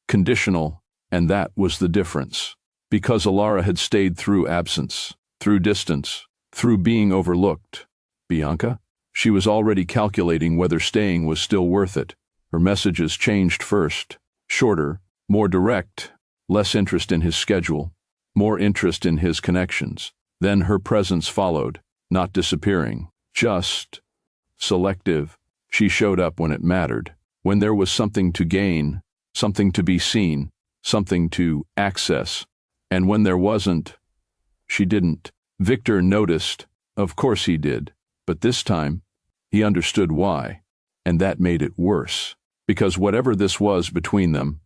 conditional, and that was the difference. Because Alara had stayed through absence, through distance, through being overlooked. Bianca? She was already calculating whether staying was still worth it. Her messages changed first, shorter, more direct, less interest in his schedule, more interest in his connections. Then her presence followed, not disappearing, just selective. She showed up when it mattered, when there was something to gain, something to be seen, something to access. And when there wasn't, she didn't. Victor noticed. Of course he did. But this time, he understood why. And that made it worse. Because whatever this was between them,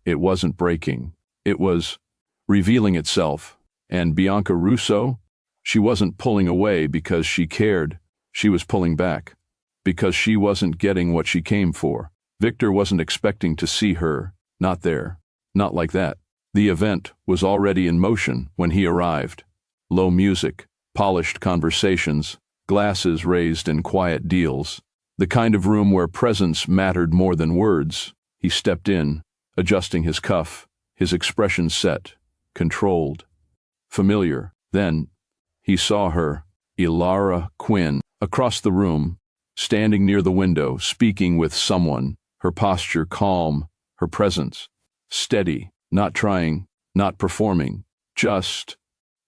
it wasn't breaking. It was revealing itself. And Bianca Russo? She wasn't pulling away because she cared. She was pulling back. Because she wasn't getting what she came for. Victor wasn't expecting to see her. Not there. Not like that. The event was already in motion when he arrived. Low music, polished conversations, glasses raised in quiet deals. The kind of room where presence mattered more than words. He stepped in, adjusting his cuff, his expression set, controlled, familiar. Then, he saw her, Alara Quinn, across the room, standing near the window, speaking with someone, her posture calm, her presence steady, not trying, not performing, just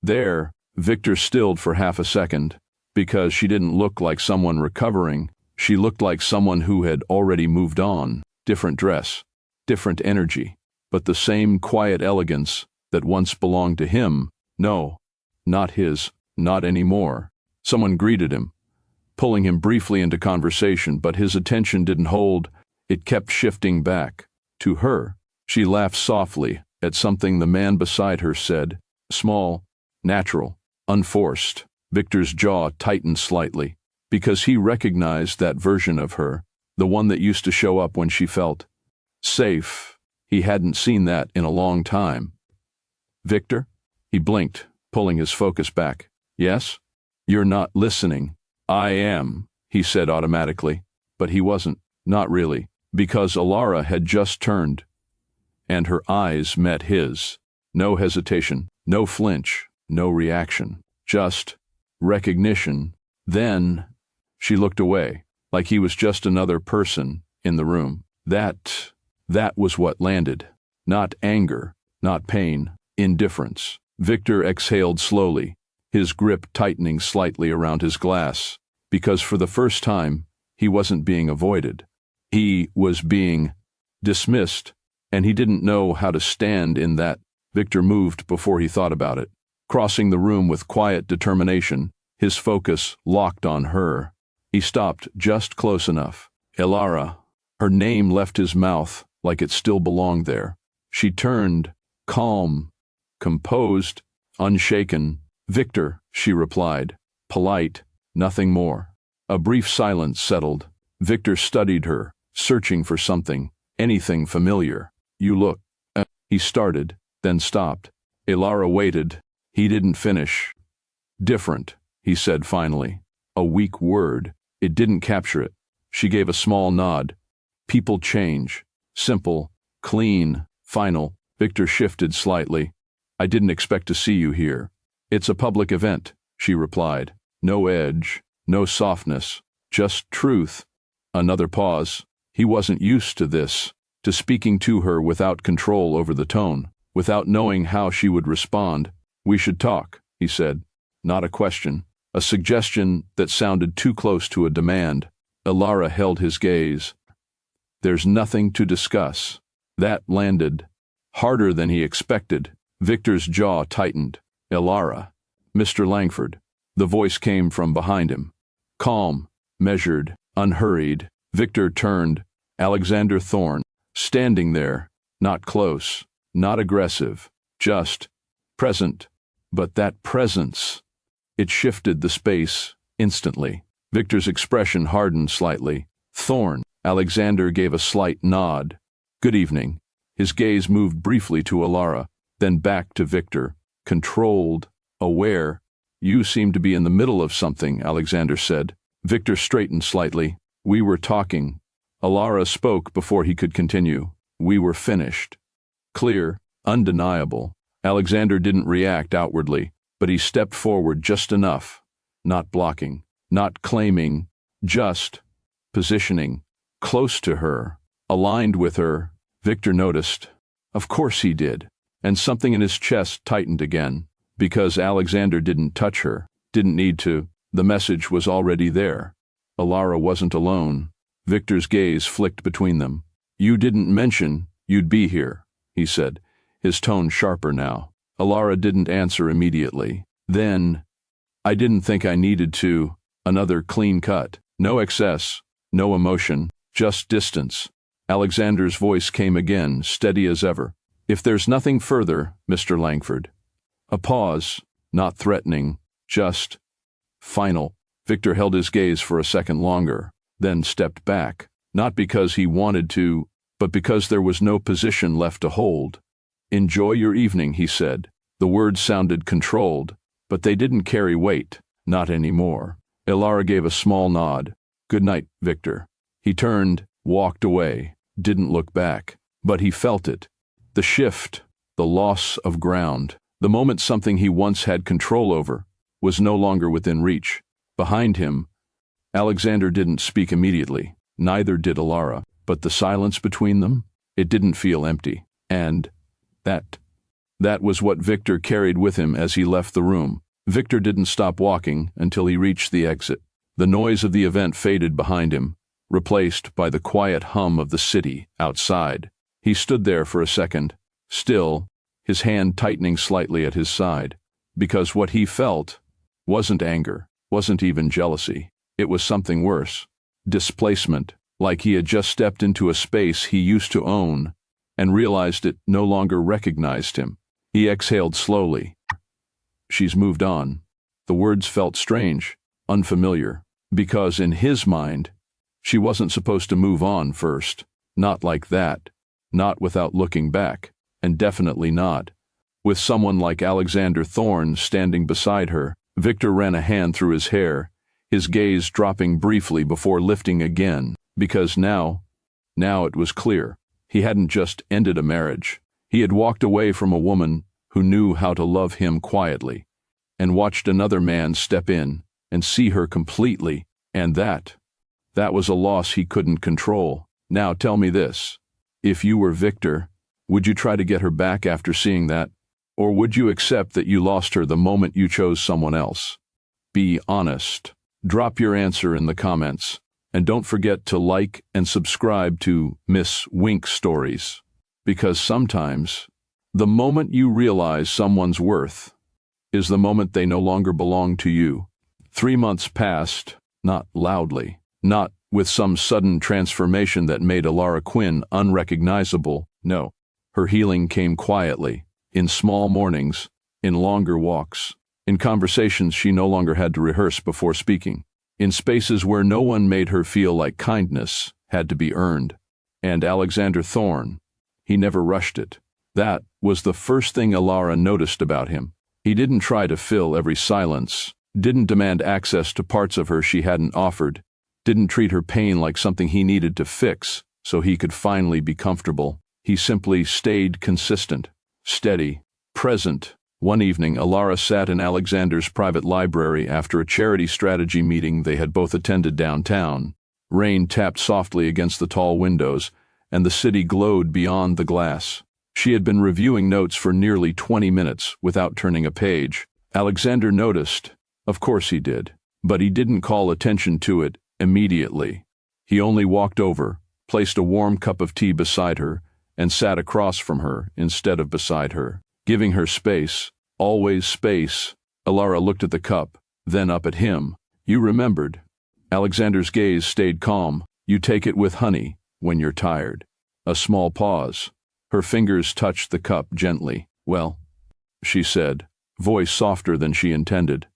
there. Victor stilled for half a second, because she didn't look like someone recovering. She looked like someone who had already moved on. Different dress, different energy, but the same quiet elegance that once belonged to him. No, not his, not anymore. Someone greeted him, pulling him briefly into conversation, but his attention didn't hold. It kept shifting back to her. She laughed softly at something the man beside her said. Small, natural, unforced. Victor's jaw tightened slightly, because he recognized that version of her, the one that used to show up when she felt safe. He hadn't seen that in a long time. Victor? He blinked, pulling his focus back. Yes? You're not listening. I am, he said automatically. But he wasn't. Not really. Because Alara had just turned, and her eyes met his. No hesitation, no flinch, no reaction. Just recognition. Then she looked away, like he was just another person in the room. That was what landed. Not anger, not pain, indifference. Victor exhaled slowly, his grip tightening slightly around his glass, because for the first time, he wasn't being avoided. He was being dismissed, and he didn't know how to stand in that. Victor moved before he thought about it, crossing the room with quiet determination, his focus locked on her. He stopped just close enough. Alara. Her name left his mouth like it still belonged there. She turned, calm, composed, unshaken. Victor, she replied, polite, nothing more. A brief silence settled. Victor studied her, searching for something, anything familiar. You look. He started, then stopped. Alara waited. He didn't finish. Different, he said finally. A weak word. It didn't capture it. She gave a small nod. People change. Simple, clean, final. Victor shifted slightly. I didn't expect to see you here. It's a public event, she replied. No edge, no softness, just truth. Another pause. He wasn't used to this, to speaking to her without control over the tone, without knowing how she would respond. We should talk, he said. Not a question, a suggestion that sounded too close to a demand. Alara held his gaze. There's nothing to discuss. That landed harder than he expected. Victor's jaw tightened. Alara. Mr. Langford. The voice came from behind him. Calm, measured, unhurried. Victor turned. Alexander Thorne, standing there, not close, not aggressive, just present. But that presence, it shifted the space instantly. Victor's expression hardened slightly. Thorne. Alexander gave a slight nod. Good evening. His gaze moved briefly to Alara, then back to Victor, controlled, aware. You seem to be in the middle of something, Alexander said. Victor straightened slightly. We were talking. Alara spoke before he could continue. We were finished. Clear, undeniable. Alexander didn't react outwardly, but he stepped forward just enough. Not blocking, not claiming, just positioning. Close to her, aligned with her. Victor noticed. Of course he did. And something in his chest tightened again. Because Alexander didn't touch her, didn't need to. The message was already there. Alara wasn't alone. Victor's gaze flicked between them. You didn't mention you'd be here, he said, his tone sharper now. Alara didn't answer immediately. Then, I didn't think I needed to. Another clean cut. No excess, no emotion, just distance. Alexander's voice came again, steady as ever. If there's nothing further, Mr. Langford. A pause, not threatening, just final. Victor held his gaze for a second longer, then stepped back, not because he wanted to, but because there was no position left to hold. Enjoy your evening, he said. The words sounded controlled, but they didn't carry weight, not anymore. Alara gave a small nod. Good night, Victor. He turned, walked away, didn't look back, but he felt it. The shift, the loss of ground. The moment something he once had control over was no longer within reach. Behind him, Alexander didn't speak immediately, neither did Alara, but the silence between them, it didn't feel empty. And that was what Victor carried with him as he left the room. Victor didn't stop walking until he reached the exit. The noise of the event faded behind him, replaced by the quiet hum of the city outside. He stood there for a second, still, his hand tightening slightly at his side, because what he felt wasn't anger, wasn't even jealousy. It was something worse. Displacement, like he had just stepped into a space he used to own and realized it no longer recognized him. He exhaled slowly. She's moved on. The words felt strange, unfamiliar, because in his mind, she wasn't supposed to move on first. Not like that. Not without looking back, and definitely not with someone like Alexander Thorne standing beside her. Victor ran a hand through his hair, his gaze dropping briefly before lifting again, because now it was clear. He hadn't just ended a marriage. He had walked away from a woman who knew how to love him quietly, and watched another man step in and see her completely, and that was a loss he couldn't control. Now tell me this. If you were Victor, would you try to get her back after seeing that? Or would you accept that you lost her the moment you chose someone else? Be honest. Drop your answer in the comments. And don't forget to like and subscribe to Miss Wink Stories. Because sometimes, the moment you realize someone's worth is the moment they no longer belong to you. 3 months passed, not loudly, not with some sudden transformation that made Alara Quinn unrecognizable. No, her healing came quietly, in small mornings, in longer walks, in conversations she no longer had to rehearse before speaking, in spaces where no one made her feel like kindness had to be earned. And Alexander Thorne, he never rushed it. That was the first thing Alara noticed about him. He didn't try to fill every silence, didn't demand access to parts of her she hadn't offered, didn't treat her pain like something he needed to fix so he could finally be comfortable. He simply stayed consistent, steady, present. One evening, Alara sat in Alexander's private library after a charity strategy meeting they had both attended downtown. Rain tapped softly against the tall windows, and the city glowed beyond the glass. She had been reviewing notes for nearly 20 minutes without turning a page. Alexander noticed. Of course he did. But he didn't call attention to it immediately. He only walked over, placed a warm cup of tea beside her, and sat across from her instead of beside her, giving her space, always space. Alara looked at the cup, then up at him. You remembered. Alexander's gaze stayed calm. You take it with honey when you're tired. A small pause. Her fingers touched the cup gently. Well, she said, voice softer than she intended.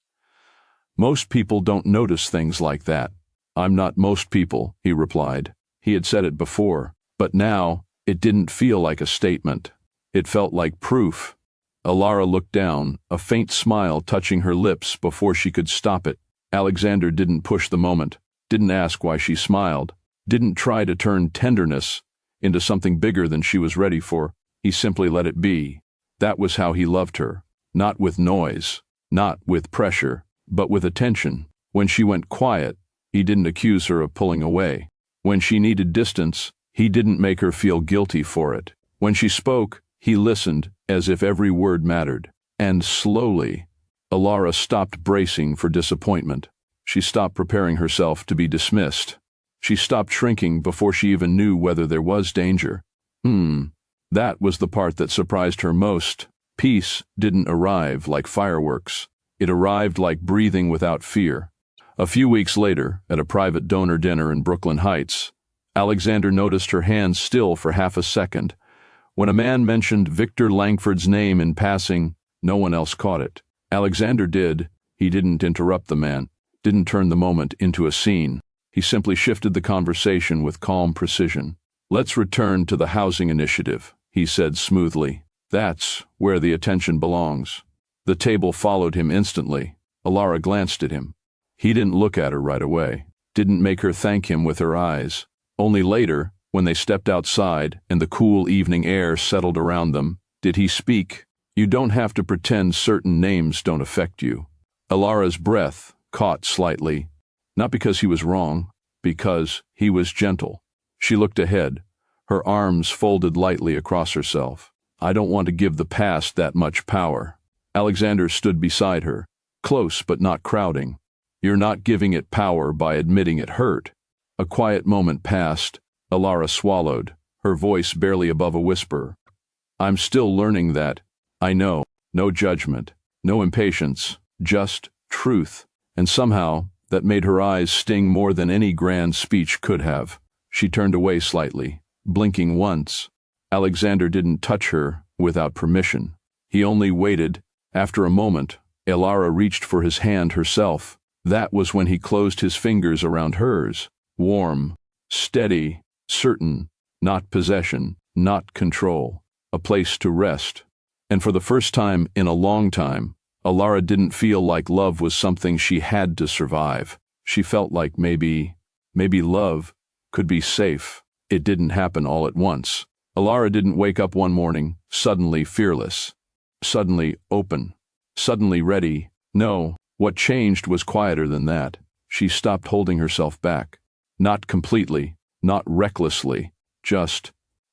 Most people don't notice things like that. I'm not most people, he replied. He had said it before, but now it didn't feel like a statement. It felt like proof. Alara looked down, a faint smile touching her lips before she could stop it. Alexander didn't push the moment, didn't ask why she smiled, didn't try to turn tenderness into something bigger than she was ready for. He simply let it be. That was how he loved her. Not with noise, not with pressure, but with attention. When she went quiet, he didn't accuse her of pulling away. When she needed distance, he didn't make her feel guilty for it. When she spoke, he listened as if every word mattered. And slowly, Alara stopped bracing for disappointment. She stopped preparing herself to be dismissed. She stopped shrinking before she even knew whether there was danger. That was the part that surprised her most. Peace didn't arrive like fireworks. It arrived like breathing without fear. A few weeks later, at a private donor dinner in Brooklyn Heights, Alexander noticed her hands still for half a second. When a man mentioned Victor Langford's name in passing, no one else caught it. Alexander did. He didn't interrupt the man, didn't turn the moment into a scene. He simply shifted the conversation with calm precision. Let's return to the housing initiative, he said smoothly. That's where the attention belongs. The table followed him instantly. Alara glanced at him. He didn't look at her right away, didn't make her thank him with her eyes. Only later, when they stepped outside and the cool evening air settled around them, did he speak. You don't have to pretend certain names don't affect you. Alara's breath caught slightly, not because he was wrong, because he was gentle. She looked ahead, her arms folded lightly across herself. I don't want to give the past that much power. Alexander stood beside her, close but not crowding. You're not giving it power by admitting it hurt. A quiet moment passed. Alara swallowed, her voice barely above a whisper. I'm still learning that. I know. No judgment, no impatience, just truth. And somehow, that made her eyes sting more than any grand speech could have. She turned away slightly, blinking once. Alexander didn't touch her without permission. He only waited. After a moment, Elara reached for his hand herself. That was when he closed his fingers around hers. Warm, steady, certain, not possession, not control. A place to rest. And for the first time in a long time, Elara didn't feel like love was something she had to survive. She felt like maybe love could be safe. It didn't happen all at once. Elara didn't wake up one morning, suddenly fearless, suddenly open, suddenly ready. No, what changed was quieter than that. She stopped holding herself back. Not completely, not recklessly, just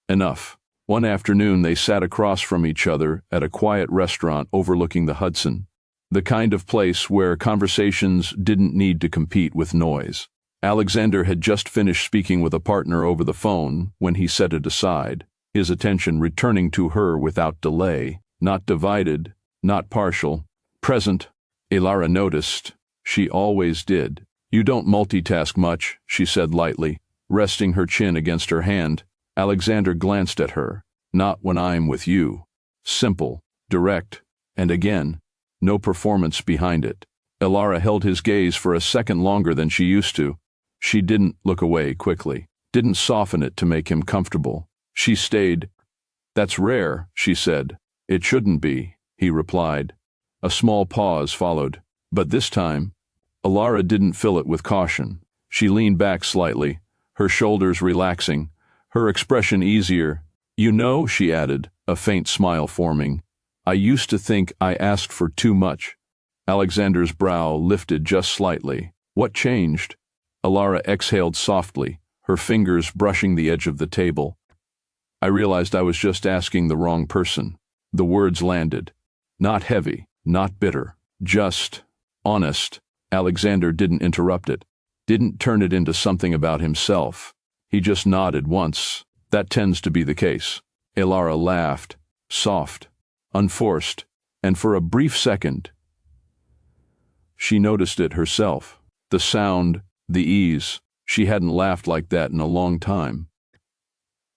enough. One afternoon they sat across from each other at a quiet restaurant overlooking the Hudson, the kind of place where conversations didn't need to compete with noise. Alexander had just finished speaking with a partner over the phone when he set it aside, his attention returning to her without delay, not divided, not partial, present. Elara noticed. She always did. "You don't multitask much," she said lightly, resting her chin against her hand. Alexander glanced at her. "Not when I'm with you." Simple, direct, and again, no performance behind it. Elara held his gaze for a second longer than she used to. She didn't look away quickly, didn't soften it to make him comfortable. She stayed. "That's rare," she said. "It shouldn't be," he replied. A small pause followed, but this time, Elara didn't fill it with caution. She leaned back slightly, her shoulders relaxing, her expression easier. "You know," she added, a faint smile forming, "I used to think I asked for too much." Alexander's brow lifted just slightly. "What changed?" Elara exhaled softly, her fingers brushing the edge of the table. "I realized I was just asking the wrong person." The words landed. Not heavy, not bitter, just honest. Alexander didn't interrupt it, didn't turn it into something about himself. He just nodded once. "That tends to be the case." Elara laughed, soft, unforced, and for a brief second, she noticed it herself. The sound, the ease. She hadn't laughed like that in a long time.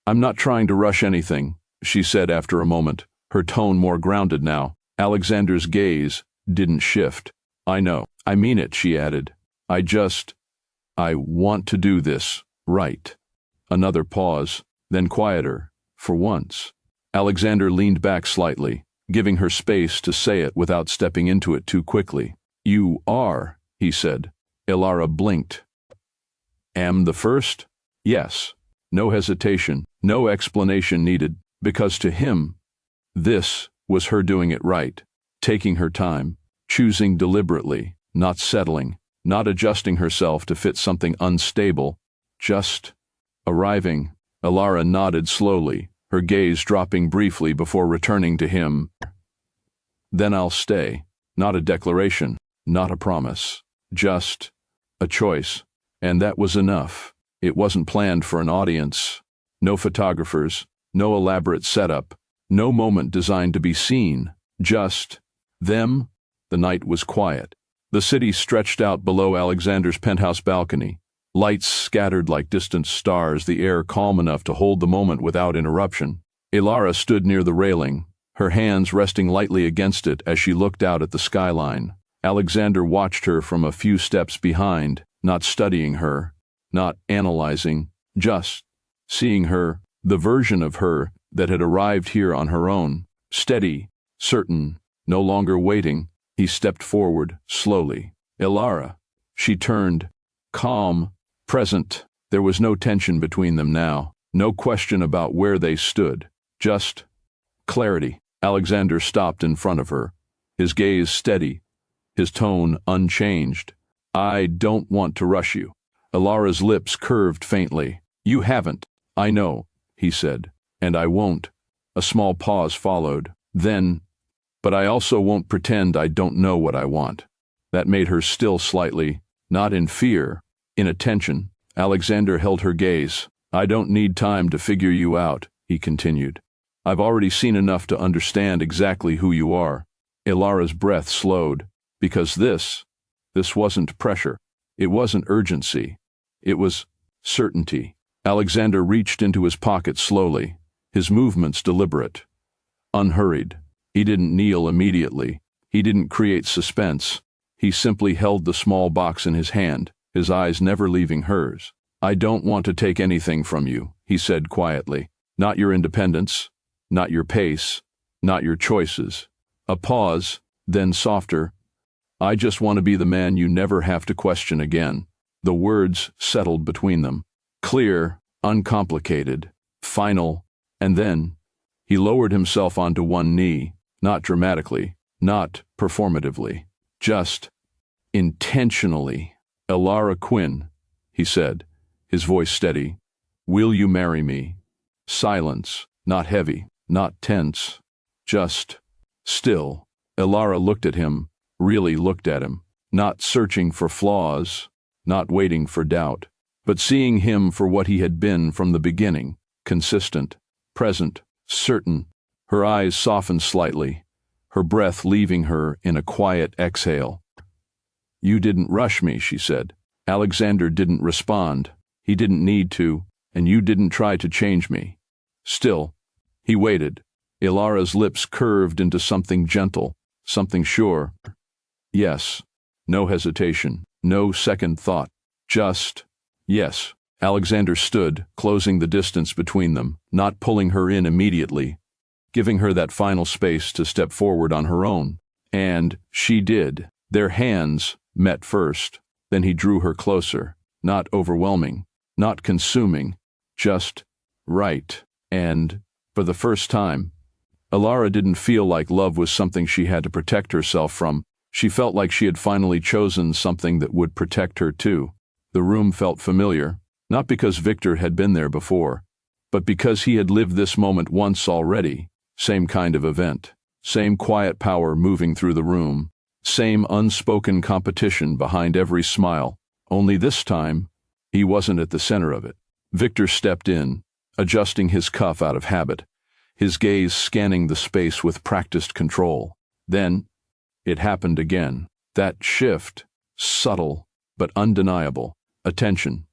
"I'm not trying to rush anything," she said after a moment, her tone more grounded now. Alexander's gaze didn't shift. "I know. I mean it," she added. I want to do this right." Another pause, then quieter, for once. Alexander leaned back slightly, giving her space to say it without stepping into it too quickly. "You are," he said. Elara blinked. "Am the first?" "Yes." No hesitation, no explanation needed, because to him, this was her doing it right, taking her time, choosing deliberately, not settling, not adjusting herself to fit something unstable, just arriving. Elara nodded slowly, her gaze dropping briefly before returning to him. "Then I'll stay." Not a declaration, not a promise, just a choice. And that was enough. It wasn't planned for an audience. No photographers, no elaborate setup, no moment designed to be seen. Just them. The night was quiet. The city stretched out below Alexander's penthouse balcony. Lights scattered like distant stars, the air calm enough to hold the moment without interruption. Elara stood near the railing, her hands resting lightly against it as she looked out at the skyline. Alexander watched her from a few steps behind, not studying her, not analyzing, just seeing her, the version of her that had arrived here on her own, steady, certain, no longer waiting. He stepped forward, slowly. "Elara." She turned, calm, present. There was no tension between them now, no question about where they stood, just clarity. Alexander stopped in front of her, his gaze steady, his tone unchanged. "I don't want to rush you." Elara's lips curved faintly. "You haven't." "I know," he said, "and I won't." A small pause followed. Then, "But I also won't pretend I don't know what I want." That made her still slightly, not in fear, in attention. Alexander held her gaze. "I don't need time to figure you out," he continued. "I've already seen enough to understand exactly who you are." Elara's breath slowed, because this wasn't pressure. It wasn't urgency. It was certainty. Alexander reached into his pocket slowly, his movements deliberate, unhurried. He didn't kneel immediately. He didn't create suspense. He simply held the small box in his hand, his eyes never leaving hers. "I don't want to take anything from you," he said quietly. "Not your independence, not your pace, not your choices." A pause, then softer. "I just want to be the man you never have to question again." The words settled between them. Clear, uncomplicated, final, and then he lowered himself onto one knee, not dramatically, not performatively, just intentionally. "Elara Quinn," he said, his voice steady, "will you marry me?" Silence, not heavy, not tense, just still. Elara looked at him, really looked at him, not searching for flaws, not waiting for doubt, but seeing him for what he had been from the beginning, consistent, present, certain. Her eyes softened slightly, her breath leaving her in a quiet exhale. "You didn't rush me," she said. "Alexander didn't respond. He didn't need to, and you didn't try to change me." Still, he waited. Ilara's lips curved into something gentle, something sure. "Yes." No hesitation, no second thought. Just, yes. Alexander stood, closing the distance between them, not pulling her in immediately, giving her that final space to step forward on her own. And she did. Their hands met first. Then he drew her closer, not overwhelming, not consuming, just right. And, for the first time, Elara didn't feel like love was something she had to protect herself from. She felt like she had finally chosen something that would protect her too. The room felt familiar, not because Victor had been there before, but because he had lived this moment once already. Same kind of event, same quiet power moving through the room, same unspoken competition behind every smile. Only this time, he wasn't at the center of it. Victor stepped in, adjusting his cuff out of habit, his gaze scanning the space with practiced control. Then, it happened again. That shift, subtle but undeniable, attention,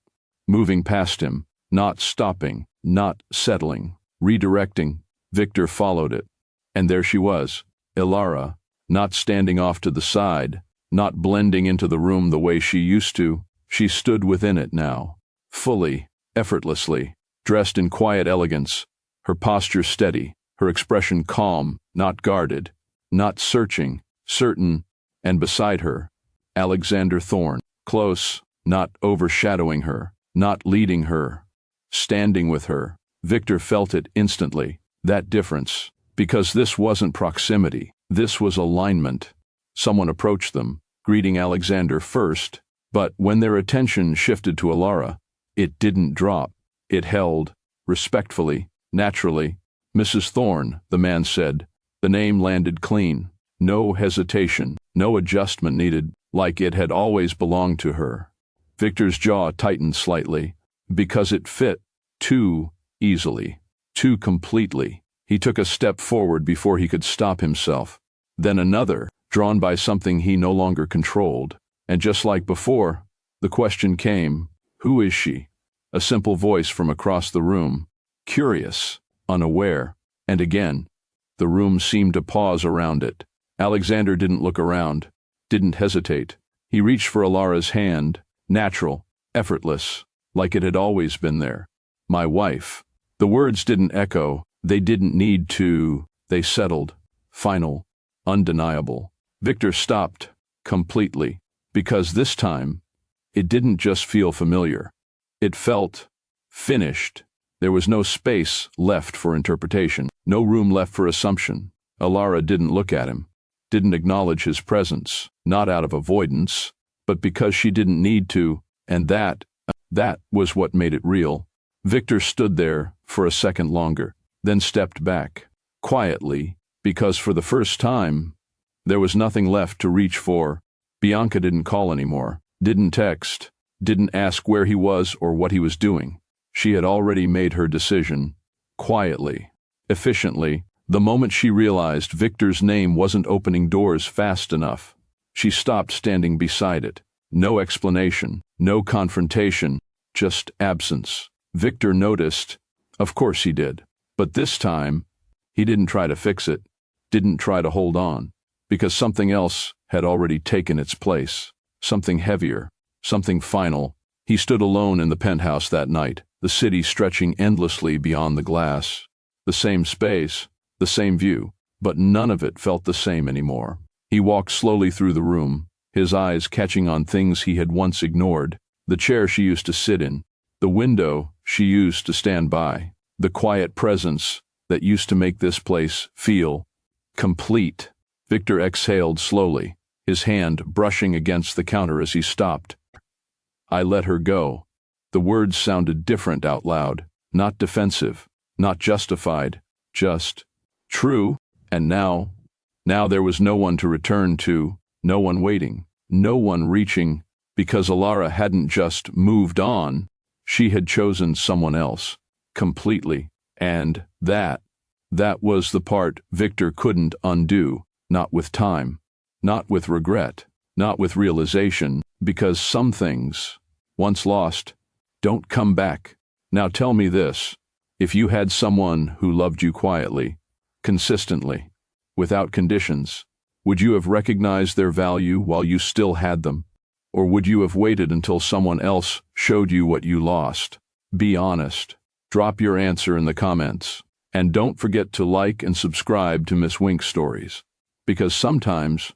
moving past him, not stopping, not settling, redirecting. Victor followed it. And there she was, Elara, not standing off to the side, not blending into the room the way she used to. She stood within it now, fully, effortlessly, dressed in quiet elegance, her posture steady, her expression calm, not guarded, not searching, certain, and beside her, Alexander Thorne, close, not overshadowing her, not leading her, standing with her. Victor felt it instantly, that difference, because this wasn't proximity, this was alignment. Someone approached them, greeting Alexander first, but when their attention shifted to Elara, it didn't drop. It held, respectfully, naturally. "Mrs. Thorne," the man said. The name landed clean. No hesitation, no adjustment needed, like it had always belonged to her. Victor's jaw tightened slightly, because it fit too easily, too completely. He took a step forward before he could stop himself. Then another, drawn by something he no longer controlled. And just like before, the question came, "Who is she?" A simple voice from across the room, curious, unaware. And again, the room seemed to pause around it. Alexander didn't look around, didn't hesitate. He reached for Elara's hand, natural, effortless, like it had always been there. "My wife." The words didn't echo, they didn't need to, they settled, final, undeniable. Victor stopped, completely, because this time, it didn't just feel familiar. It felt finished. There was no space left for interpretation, no room left for assumption. Elara didn't look at him, didn't acknowledge his presence, not out of avoidance, but because she didn't need to, and that was what made it real. Victor stood there for a second longer, then stepped back, quietly, because for the first time, there was nothing left to reach for. Bianca didn't call anymore, didn't text, didn't ask where he was or what he was doing. She had already made her decision, quietly, efficiently, the moment she realized Victor's name wasn't opening doors fast enough. She stopped standing beside it, No explanation, no confrontation, just absence. Victor noticed. Of course he did. But this time, he didn't try to fix it, didn't try to hold on, because something else had already taken its place. Something heavier, something final. He stood alone in the penthouse that night, the city stretching endlessly beyond the glass. The same space, the same view, but none of it felt the same anymore. He walked slowly through the room, his eyes catching on things he had once ignored: the chair she used to sit in, the window she used to stand by, the quiet presence that used to make this place feel complete. Victor exhaled slowly, his hand brushing against the counter as he stopped. I let her go. The words sounded different out loud, not defensive, not justified, just true. And now there was no one to return to, no one waiting, no one reaching, because Alara hadn't just moved on, she had chosen someone else, completely. And that was the part Victor couldn't undo, not with time, not with regret, not with realization, because some things, once lost, don't come back. Now tell me this: if you had someone who loved you quietly, consistently, without conditions, would you have recognized their value while you still had them? Or would you have waited until someone else showed you what you lost? Be honest. Drop your answer in the comments. And don't forget to like and subscribe to Miss Wink's Stories. Because sometimes,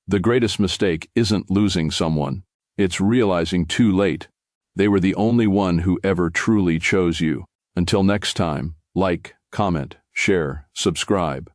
the greatest mistake isn't losing someone, it's realizing too late they were the only one who ever truly chose you. Until next time, like, comment, share, subscribe.